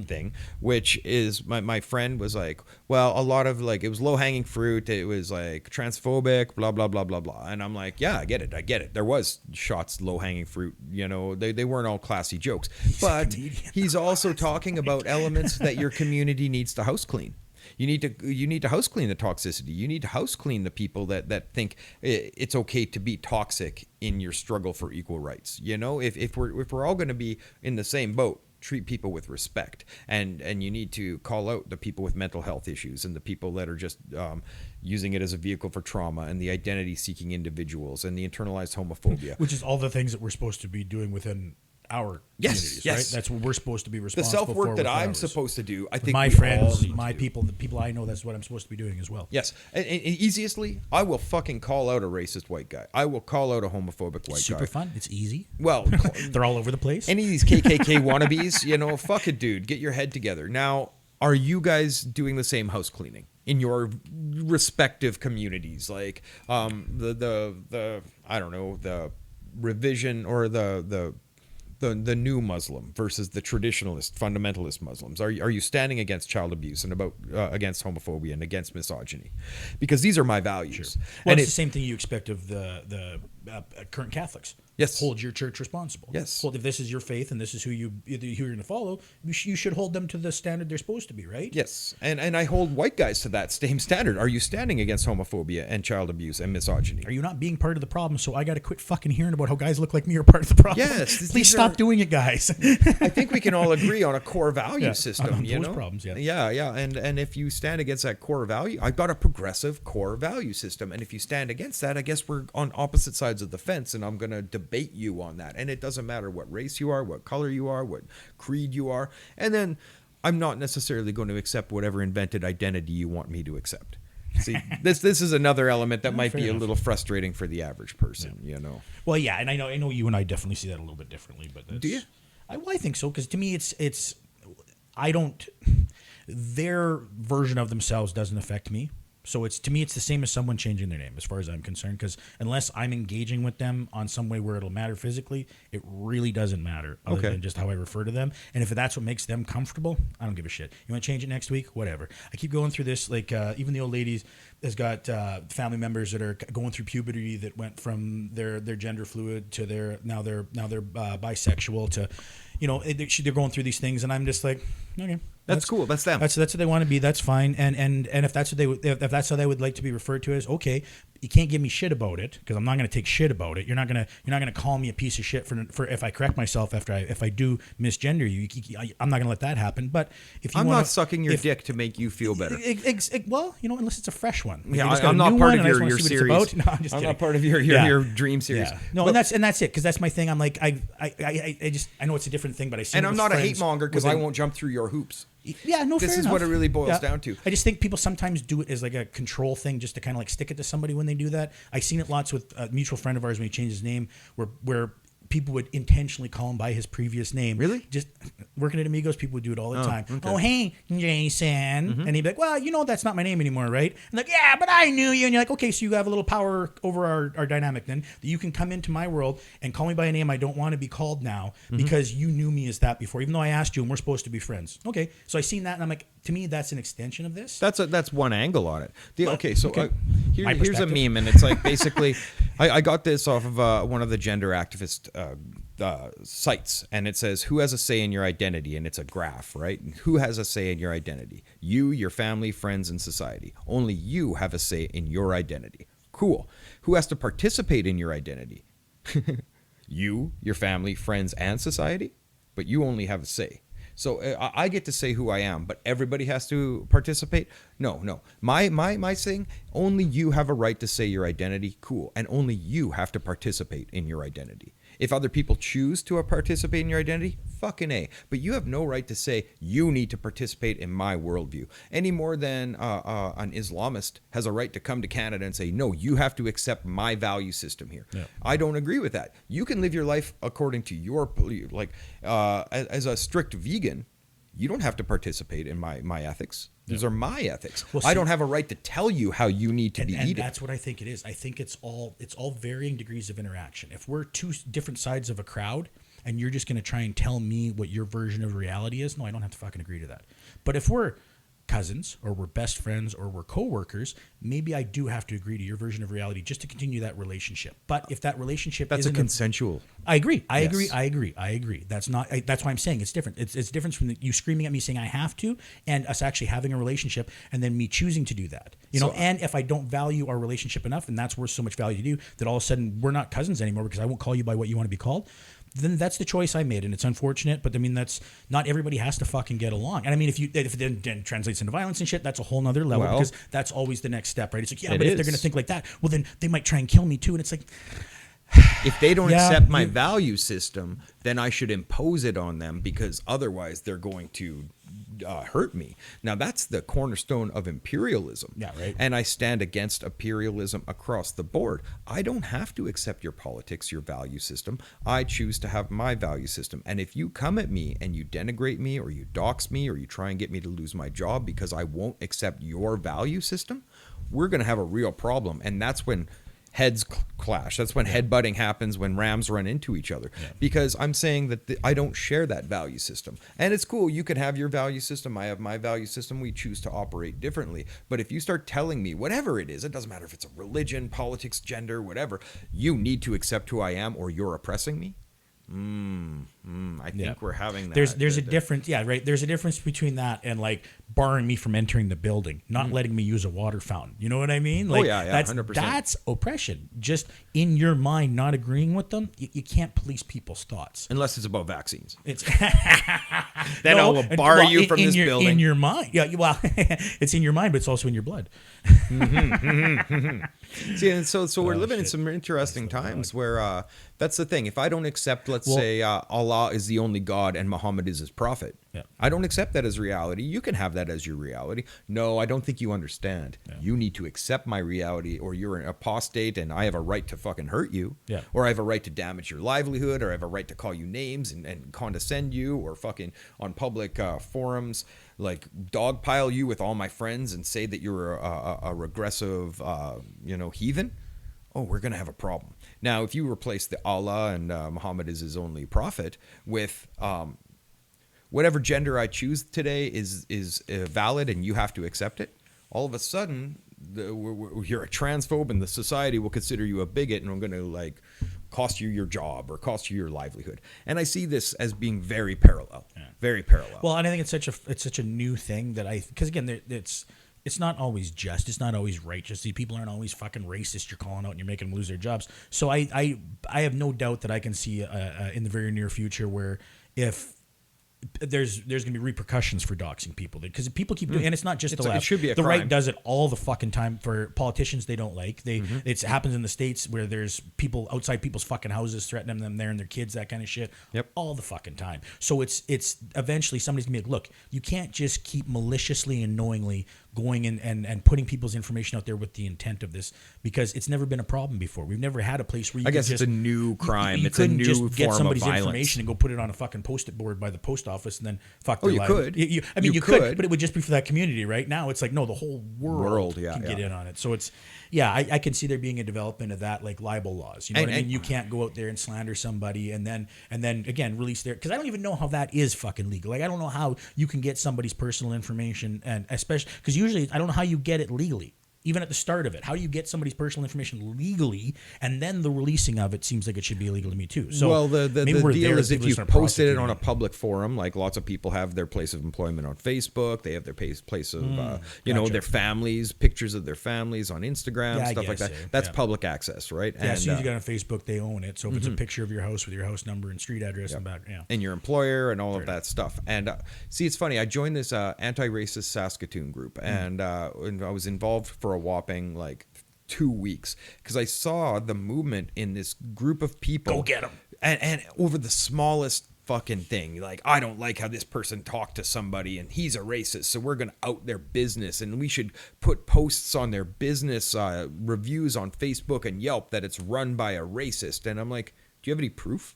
Speaker 2: thing, which is my friend was like, well, a lot of like, it was low hanging fruit. It was like transphobic, blah, blah, blah, blah, blah. And I'm like, yeah, I get it. There was shots low hanging fruit, you know, they weren't all classy jokes, but he's also talking about elements that your community needs to house clean. You need to house clean the toxicity. You need to house clean the people that think it's okay to be toxic in your struggle for equal rights. You know, if we're all going to be in the same boat, treat people with respect, and you need to call out the people with mental health issues and the people that are just using it as a vehicle for trauma, and the identity-seeking individuals and the internalized homophobia,
Speaker 1: Which is all the things that we're supposed to be doing within our communities, right? That's what we're supposed to be
Speaker 2: the
Speaker 1: responsible for.
Speaker 2: self-work that
Speaker 1: with
Speaker 2: I'm
Speaker 1: ours.
Speaker 2: supposed to do. I think
Speaker 1: My
Speaker 2: we all
Speaker 1: friends,
Speaker 2: need
Speaker 1: my
Speaker 2: to do.
Speaker 1: people, the people I know, that's what I'm supposed to be doing as well.
Speaker 2: Yes, and easiestly, I will fucking call out a racist white guy. I will call out a homophobic white
Speaker 1: Super
Speaker 2: guy.
Speaker 1: fun. It's easy.
Speaker 2: Well,
Speaker 1: They're all over the place.
Speaker 2: any of these KKK wannabes, you know, fuck it, dude. Get your head together. Now, are you guys doing the same house cleaning in your respective communities? Like the I don't know, the revision or the new Muslim versus the traditionalist, fundamentalist Muslims? Are you standing against child abuse and against homophobia and against misogyny? Because these are my values.
Speaker 1: Well,
Speaker 2: And
Speaker 1: it's the same thing you expect of the current Catholics.
Speaker 2: Yes.
Speaker 1: Hold your church responsible.
Speaker 2: Yes.
Speaker 1: Hold, if this is your faith and this is who you're going to follow, you should hold them to the standard they're supposed to be, right?
Speaker 2: Yes, and I hold white guys to that same standard. Are you standing against homophobia and child abuse and misogyny?
Speaker 1: Are you not being part of the problem? So I got to quit fucking hearing about how guys look like me are part of the problem.
Speaker 2: Yes,
Speaker 1: Please
Speaker 2: these
Speaker 1: stop
Speaker 2: are-
Speaker 1: doing it, guys.
Speaker 2: I think we can all agree on a core value
Speaker 1: Yeah,
Speaker 2: system.
Speaker 1: on
Speaker 2: You
Speaker 1: those
Speaker 2: know,
Speaker 1: problems, yeah.
Speaker 2: yeah. And if you stand against that core value, I've got a progressive core value system. And if you stand against that, I guess we're on opposite sides of the fence, and I'm going to debate you on that. And it doesn't matter what race you are, what color you are, what creed you are. And then I'm not necessarily going to accept whatever invented identity you want me to accept. See, this is another element that might
Speaker 1: fair
Speaker 2: be
Speaker 1: enough.
Speaker 2: a little frustrating for the average person. You know.
Speaker 1: Well, yeah, and I know you and I definitely see that a little bit differently. But that's,
Speaker 2: Do you?
Speaker 1: I think so, because to me, it's I don't. Their version of themselves doesn't affect me. So to me, it's the same as someone changing their name, as far as I'm concerned. Because unless I'm engaging with them on some way where it'll matter physically, it really doesn't matter other
Speaker 2: Okay.
Speaker 1: than just how I refer to them. And if that's what makes them comfortable, I don't give a shit. You want to change it next week? Whatever. I keep going through this. Like even the old ladies has got family members that are going through puberty that went from their gender fluid to their now they're bisexual to, you know, they're going through these things, and I'm just like, okay.
Speaker 2: That's cool. That's them.
Speaker 1: That's what they want to be. That's fine. And if that's what if that's how they would like to be referred to as, okay. You can't give me shit about it, because I'm not going to take shit about it. You're not gonna call me a piece of shit for if I correct myself if I do misgender you. I'm not going to let that happen. But if you
Speaker 2: I'm
Speaker 1: wanna,
Speaker 2: not sucking your dick to make you feel better.
Speaker 1: Well, you know, unless it's a fresh one. Like,
Speaker 2: Yeah,
Speaker 1: you just got
Speaker 2: I'm
Speaker 1: a
Speaker 2: not
Speaker 1: new
Speaker 2: part
Speaker 1: one
Speaker 2: of
Speaker 1: and I just
Speaker 2: your
Speaker 1: wanna see what it's
Speaker 2: series.
Speaker 1: about. No, I'm just
Speaker 2: I'm
Speaker 1: kidding.
Speaker 2: not part of your dream series.
Speaker 1: Yeah. No,
Speaker 2: But-
Speaker 1: and that's it, because that's my thing. I'm like, I know it's a different thing, but I see.
Speaker 2: and
Speaker 1: it
Speaker 2: I'm
Speaker 1: with
Speaker 2: not a
Speaker 1: friends
Speaker 2: hate monger because I
Speaker 1: within-
Speaker 2: won't jump through your hoops.
Speaker 1: Yeah, no,
Speaker 2: This
Speaker 1: fair
Speaker 2: is
Speaker 1: enough.
Speaker 2: what it really boils
Speaker 1: Yeah.
Speaker 2: down to.
Speaker 1: I just think people sometimes do it as like a control thing, just to kind of like stick it to somebody when they do that. I've seen it lots with a mutual friend of ours when he changed his name, where people would intentionally call him by his previous name.
Speaker 2: Really?
Speaker 1: Just working at Amigos, people would do it all the time.
Speaker 2: okay.
Speaker 1: Oh, hey, Jason. And he'd be like, well, you know, that's not my name anymore, right? And like, yeah, but I knew you. And you're like, okay, so you have a little power over our dynamic then, that you can come into my world and call me by a name I don't want to be called now because you knew me as that before, even though I asked you and we're supposed to be friends. Okay, so I seen that and I'm like, to me, that's an extension of this.
Speaker 2: That's one angle on it. Okay, so
Speaker 1: okay. My
Speaker 2: here's a
Speaker 1: perspective.
Speaker 2: meme, and it's like basically, I got this off of one of the gender activist sites, and it says, who has a say in your identity? And it's a graph, right? Who has a say in your identity? You, your family, friends, and society. Only you have a say in your identity. Cool. Who has to participate in your identity? You, your family, friends, and society? But you only have a say. So I get to say who I am, but everybody has to participate. No. My thing, only you have a right to say your identity. Cool. And only you have to participate in your identity. If other people choose to participate in your identity, fucking A. But you have no right to say you need to participate in my worldview any more than an Islamist has a right to come to Canada and say, no, you have to accept my value system here. Yeah. I don't agree with that. You can live your life according to your, like, as a strict vegan, you don't have to participate in my ethics. Those are my ethics. Well, see, I don't have a right to tell you how you need to be eating.
Speaker 1: And that's what I think it is. I think it's all varying degrees of interaction. If we're two different sides of a crowd and you're just going to try and tell me what your version of reality is, no, I don't have to fucking agree to that. But if we're cousins or we're best friends or we're coworkers, maybe I do have to agree to your version of reality just to continue that relationship. But if that relationship
Speaker 2: isn't consensual.
Speaker 1: I agree. I agree. That's not. That's why I'm saying it's different. It's different from you screaming at me saying I have to, and us actually having a relationship, and then me choosing to do that. You know, and if I don't value our relationship enough, and that's worth so much value to you, that all of a sudden we're not cousins anymore because I won't call you by what you want to be called. Then that's the choice I made, and it's unfortunate. But I mean, that's not everybody has to fucking get along. And I mean, if it then translates into violence and shit, that's a whole nother level because that's always the next step, right? It's like, yeah, but if they're going to think like that, well, then they might try and kill me too. And it's like,
Speaker 2: if they don't accept my value system, then I should impose it on them because otherwise they're going to hurt me. Now that's the cornerstone of imperialism.
Speaker 1: Yeah, right.
Speaker 2: And I stand against imperialism across the board. I don't have to accept your politics, your value system. I choose to have my value system. And if you come at me and you denigrate me or you dox me or you try and get me to lose my job because I won't accept your value system, we're going to have a real problem. And that's when heads clash. That's when headbutting happens, when rams run into each other. Yeah. Because I'm saying that I don't share that value system. And it's cool. You can have your value system. I have my value system. We choose to operate differently. But if you start telling me whatever it is, it doesn't matter if it's a religion, politics, gender, whatever, you need to accept who I am or you're oppressing me. I think we're having that.
Speaker 1: There's a difference. Yeah, right. There's a difference between that and like barring me from entering the building, not letting me use a water fountain. You know what I mean? Like,
Speaker 2: that's 100%.
Speaker 1: That's oppression. Just in your mind, not agreeing with them, you can't police people's thoughts.
Speaker 2: Unless it's about vaccines.
Speaker 1: It's
Speaker 2: then I will bar you from this building.
Speaker 1: In your mind. Yeah, well, it's in your mind, but it's also in your blood.
Speaker 2: See, and so we're living in some interesting times where that's the thing. If I don't accept, let's say Allah is the only God and Muhammad is his prophet, I don't accept that as reality. You can have that as your reality. No, I don't think you understand. You need to accept my reality or you're an apostate and I have a right to fucking hurt you. Or I have a right to damage your livelihood or I have a right to call you names and condescend you or fucking on public forums like dogpile you with all my friends and say that you're a regressive, heathen. Oh, we're going to have a problem. Now, if you replace the Allah and Muhammad is his only prophet with whatever gender I choose today is valid and you have to accept it, all of a sudden you're a transphobe and the society will consider you a bigot and I'm going to like cost you your job or cost you your livelihood. And I see this as being very parallel, very parallel.
Speaker 1: Well, and I think it's such a new thing that because again, it's not always just. It's not always righteous. These people aren't always fucking racist. You're calling out and you're making them lose their jobs. So I have no doubt that I can see in the very near future where if there's going to be repercussions for doxing people because people keep doing, and it's not just the left.
Speaker 2: It should be a
Speaker 1: the
Speaker 2: crime.
Speaker 1: Right does it all the fucking time for politicians they don't like. It happens in the States where there's people outside people's fucking houses threatening them there and their kids, that kind of shit. All the fucking time. So it's eventually somebody's gonna be like, look, you can't just keep maliciously and knowingly going and putting people's information out there with the intent of this because it's never been a problem before. We've never had a place where you
Speaker 2: it's a new crime.
Speaker 1: You
Speaker 2: it's a new
Speaker 1: just
Speaker 2: form
Speaker 1: get somebody's
Speaker 2: of violence.
Speaker 1: information and go put it on a fucking post-it board by the post office and then fuck their life.
Speaker 2: Could.
Speaker 1: You could, but it would just be for that community. Right now, it's like no, the whole world can get in on it. So it's I can see there being a development of that, like libel laws. You know what I mean? You can't go out there and slander somebody and then again release their because I don't even know how that is fucking legal. Like I don't know how you can get somebody's personal information and especially because usually I don't know how you get it legally. even at the start of it? How do you get somebody's personal information legally, and then the releasing of it seems like it should be illegal to me too? So
Speaker 2: well, the
Speaker 1: maybe we're
Speaker 2: deal
Speaker 1: there
Speaker 2: is
Speaker 1: as
Speaker 2: if
Speaker 1: people
Speaker 2: you
Speaker 1: start
Speaker 2: posted it on a
Speaker 1: prosecuting
Speaker 2: public forum, like lots of people have their place of employment on Facebook, they have their place of, you know, their families, pictures of their families on Instagram,
Speaker 1: Yeah, I
Speaker 2: stuff like
Speaker 1: guess,
Speaker 2: that.
Speaker 1: yeah.
Speaker 2: That's
Speaker 1: Yeah.
Speaker 2: public access, right?
Speaker 1: Yeah, as soon as you get on Facebook, they own it. So if it's a picture of your house with your house number and street address and back,
Speaker 2: and your employer and all of that stuff. And see, it's funny. I joined this anti-racist Saskatoon group, and I was involved for a whopping like 2 weeks because I saw the movement in this group of people.
Speaker 1: Go get 'em.
Speaker 2: And over the smallest fucking thing, like, I don't like how this person talked to somebody and he's a racist, so we're gonna out their business, and we should put posts on their business reviews on Facebook and Yelp that it's run by a racist. And I'm like, do you have any proof?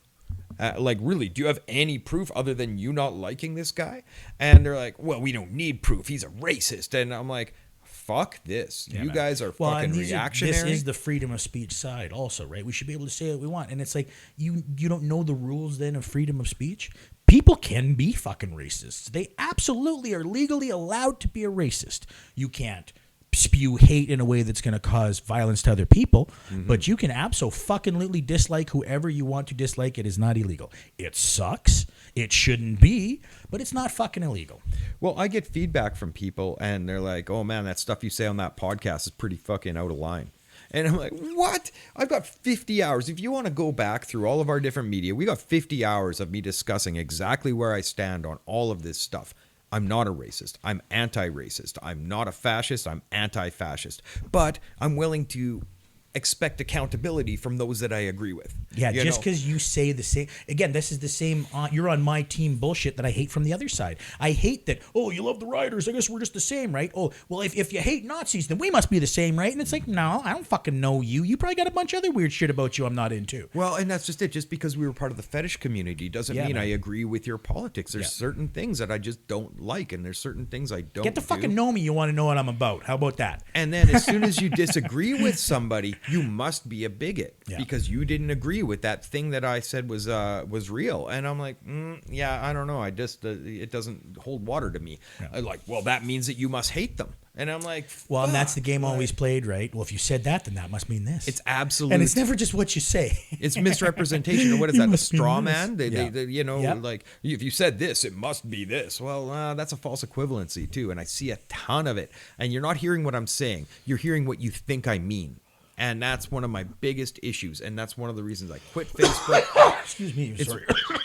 Speaker 2: Like, really, do you have any proof other than you not liking this guy? And they're like, well, we don't need proof, he's a racist. And I'm like, fuck this.
Speaker 1: Yeah,
Speaker 2: you
Speaker 1: man.
Speaker 2: guys are fucking reactionary.
Speaker 1: This is the freedom of speech side also, right? We should be able to say what we want. And it's like, you don't know the rules then of freedom of speech? People can be fucking racists. They absolutely are legally allowed to be a racist. You can't spew hate in a way that's going to cause violence to other people, but you can absolutely dislike whoever you want to dislike. It is not illegal. It sucks. It shouldn't be, but it's not fucking illegal.
Speaker 2: Well, I get feedback from people and they're like, oh man, that stuff you say on that podcast is pretty fucking out of line. And I'm like, what? I've got 50 hours. If you want to go back through all of our different media, we got 50 hours of me discussing exactly where I stand on all of this stuff. I'm not a racist. I'm anti-racist. I'm not a fascist. I'm anti-fascist. But I'm willing to expect accountability from those that I agree with.
Speaker 1: Yeah, just because you say the same. Again, this is the same. You're on my team bullshit that I hate from the other side. I hate that. Oh, you love the rioters. I guess we're just the same, right? Oh, well, if you hate Nazis, then we must be the same, right? And it's like, no, I don't fucking know you. You probably got a bunch of other weird shit about you I'm not into.
Speaker 2: Well, and that's just it. Just because we were part of the fetish community doesn't mean I agree with your politics. There's certain things that I just don't like, and there's certain things I don't
Speaker 1: Get to fucking know me. You want to know what I'm about. How about that?
Speaker 2: And then as soon as you disagree with somebody, you must be a bigot because you didn't agree with that thing that I said was real. And I'm like, yeah, I don't know. I just it doesn't hold water to me. I'm like, well, that means that you must hate them. And I'm like,
Speaker 1: well, and that's the game always played, right? Well, if you said that, then that must mean this.
Speaker 2: It's absolute.
Speaker 1: And it's never just what you say.
Speaker 2: It's misrepresentation. Or what is that? The straw man? They, you know,
Speaker 1: Yep.
Speaker 2: like, if you said this, it must be this. Well, that's a false equivalency too. And I see a ton of it. And you're not hearing what I'm saying. You're hearing what you think I mean. And that's one of my biggest issues. And that's one of the reasons I quit Facebook.
Speaker 1: Excuse me. Sorry.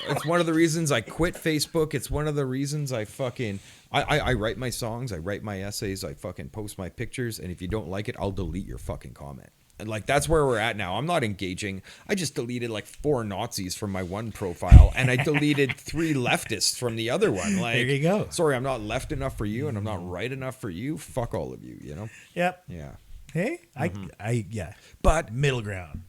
Speaker 2: It's one of the reasons I quit Facebook. It's one of the reasons I fucking... I write my songs. I write my essays. I fucking post my pictures. And if you don't like it, I'll delete your fucking comment. And like, that's where we're at now. I'm not engaging. I just deleted like 4 Nazis from my one profile. And I deleted 3 leftists from the other one. Like,
Speaker 1: there you go.
Speaker 2: Sorry, I'm not left enough for you. And I'm not right enough for you. Fuck all of you, you know?
Speaker 1: Yep.
Speaker 2: Yeah.
Speaker 1: Hey, yeah.
Speaker 2: But
Speaker 1: middle ground.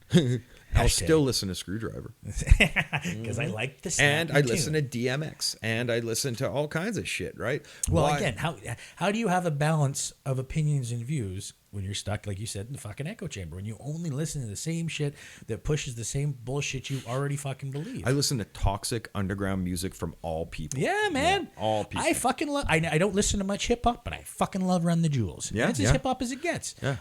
Speaker 2: I'll still listen to Screwdriver.
Speaker 1: Because I like the
Speaker 2: and I listen to DMX, and I listen to all kinds of shit, right?
Speaker 1: Well, again, how do you have a balance of opinions and views when you're stuck, like you said, in the fucking echo chamber, when you only listen to the same shit that pushes the same bullshit you already fucking believe?
Speaker 2: I listen to toxic underground music from all people.
Speaker 1: Yeah, man.
Speaker 2: Yeah, all people.
Speaker 1: I fucking love. I don't listen to much hip hop, but I fucking love Run the Jewels.
Speaker 2: Yeah,
Speaker 1: it's as hip hop as it gets.
Speaker 2: Yeah.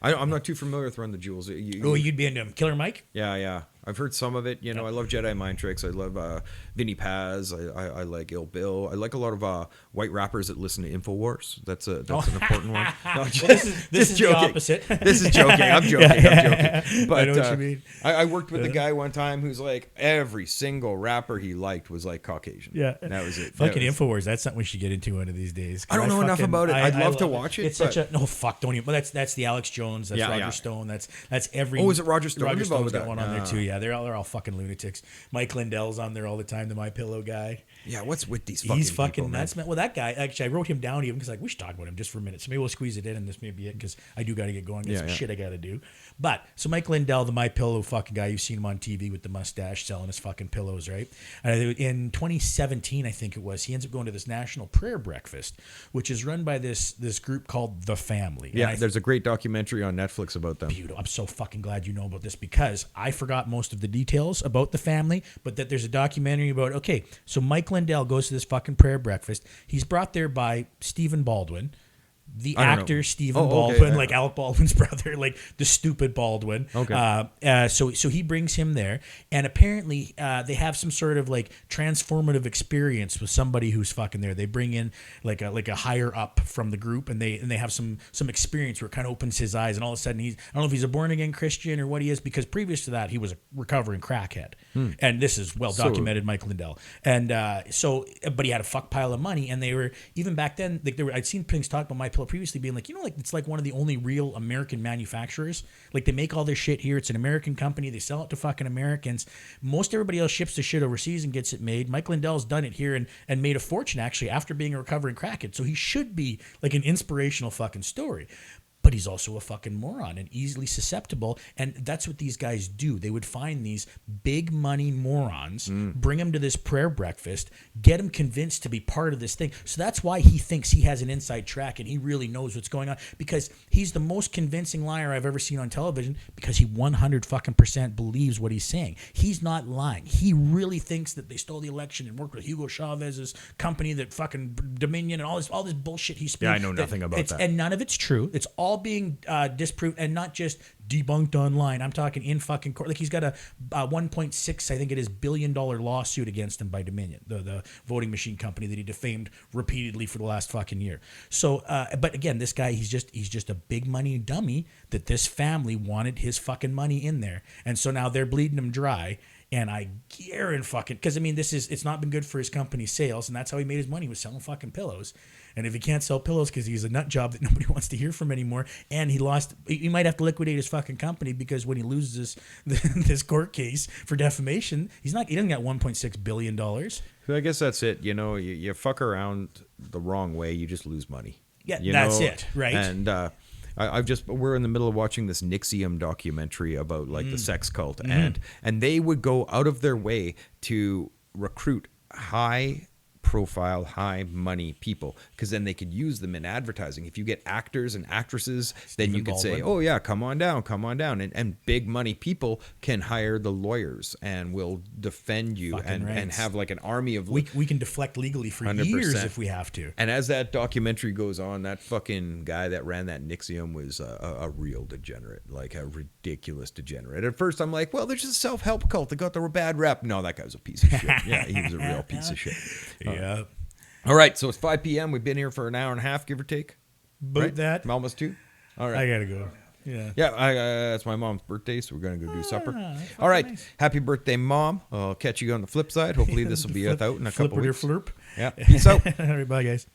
Speaker 2: I'm not too familiar with Run the Jewels.
Speaker 1: You'd be into Killer Mike?
Speaker 2: Yeah. I've heard some of it. You know, I love Jedi Mind Tricks. I love Vinny Paz. I like Ill Bill. I like a lot of white rappers that listen to InfoWars. That's an important one. No,
Speaker 1: this is the opposite.
Speaker 2: This is joking. I'm joking. I'm joking. But
Speaker 1: I know what you mean.
Speaker 2: I worked with a guy one time who's like, every single rapper he liked was like Caucasian.
Speaker 1: Yeah.
Speaker 2: And that was it.
Speaker 1: Fucking InfoWars. That's something we should get into one of these days.
Speaker 2: I don't know enough about it. I'd love to watch it.
Speaker 1: It's such a no fuck. Don't even. But that's the Alex Jones. That's Roger Stone. That's every.
Speaker 2: Oh, is it Roger Stone?
Speaker 1: Roger Stone's got one on there too. Yeah, they're all fucking lunatics. Mike Lindell's on there all the time. The My Pillow guy.
Speaker 2: Yeah, what's with these fucking
Speaker 1: He's fucking
Speaker 2: people,
Speaker 1: nuts, man. Well, that guy, actually, I wrote him down even because like we should talk about him just for a minute. So maybe we'll squeeze it in, and this may be it because I do got to get going. Got some shit I got to do. But so Mike Lindell, the My Pillow fucking guy, you've seen him on TV with the mustache selling his fucking pillows, right? In 2017, I think it was, he ends up going to this national prayer breakfast, which is run by this group called The Family.
Speaker 2: Yeah, there's a great documentary on Netflix about them.
Speaker 1: Beautiful. I'm so fucking glad you know about this because I forgot most of the details about The Family, but that there's a documentary about, so Mike Lindell goes to this fucking prayer breakfast. He's brought there by Stephen Baldwin, The
Speaker 2: I don't know.
Speaker 1: actor Stephen
Speaker 2: Oh, okay,
Speaker 1: Baldwin,
Speaker 2: yeah.
Speaker 1: like Alec Baldwin's brother, like the stupid Baldwin.
Speaker 2: Okay.
Speaker 1: So he brings him there, and apparently they have some sort of like transformative experience with somebody who's fucking there. They bring in like a higher up from the group, and they have some experience where it kind of opens his eyes, and all of a sudden I don't know if he's a born again Christian or what he is, because previous to that he was a recovering crackhead, and this is well documented, Mike Lindell, and but he had a fuck pile of money, and they were even back then like I'd seen things talk about MyPillow previously being like, like it's like one of the only real American manufacturers. Like they make all their shit here. It's an American company. They sell it to fucking Americans. Most everybody else ships the shit overseas and gets it made. Mike Lindell's done it here and made a fortune actually after being a recovering crackhead. So he should be like an inspirational fucking story. But he's also a fucking moron and easily susceptible. And that's what these guys do. They would find these big money morons, bring them to this prayer breakfast, get them convinced to be part of this thing. So that's why he thinks he has an inside track and he really knows what's going on, because he's the most convincing liar I've ever seen on television, because he 100 fucking percent believes what he's saying. He's not lying. He really thinks that they stole the election and worked with Hugo Chavez's company, that fucking Dominion, and all this bullshit he's spewing.
Speaker 2: Yeah, I know nothing about that.
Speaker 1: And none of it's true. It's all being disproved, and not just debunked online. I'm talking in fucking court. Like he's got a 1.6, I think it is, $1 billion lawsuit against him by Dominion, the voting machine company that he defamed repeatedly for the last fucking year. So, but again, this guy, he's just a big money dummy that this family wanted his fucking money in there, and so now they're bleeding him dry. And I guarantee fucking, because I mean, it's not been good for his company's sales, and that's how he made his money, was selling fucking pillows. And if he can't sell pillows because he's a nut job that nobody wants to hear from anymore, and he might have to liquidate his fucking company, because when he loses this court case for defamation, he doesn't got $1.6 billion.
Speaker 2: I guess that's it. You fuck around the wrong way, you just lose money.
Speaker 1: Yeah, that's it, right?
Speaker 2: And we're in the middle of watching this Nixium documentary about like the sex cult, and they would go out of their way to recruit high profile, high money people, because then they could use them in advertising. If you get actors and actresses, then you could say, oh yeah, come on down. And big money people can hire the lawyers and will defend you and have like an army of...
Speaker 1: We can deflect legally for 100%. Years if we have to.
Speaker 2: And as that documentary goes on, that fucking guy that ran that Nixium was a real degenerate, like a ridiculous degenerate. At first I'm like, well, there's just a self-help cult that got the bad rap. No, that guy was a piece of shit. Yeah, he was a real piece of shit.
Speaker 1: Yeah.
Speaker 2: All right, so it's 5 p.m. We've been here for an hour and a half, give or take.
Speaker 1: Boot that.
Speaker 2: Almost 2. All right.
Speaker 1: I gotta go. Yeah.
Speaker 2: Yeah, it's my mom's birthday, so we're going to go do supper. All right. Nice. Happy birthday, Mom. I'll catch you on the flip side. Hopefully this will be out in a couple weeks.
Speaker 1: Flip.
Speaker 2: Yeah. Peace out.
Speaker 1: All right, bye, guys.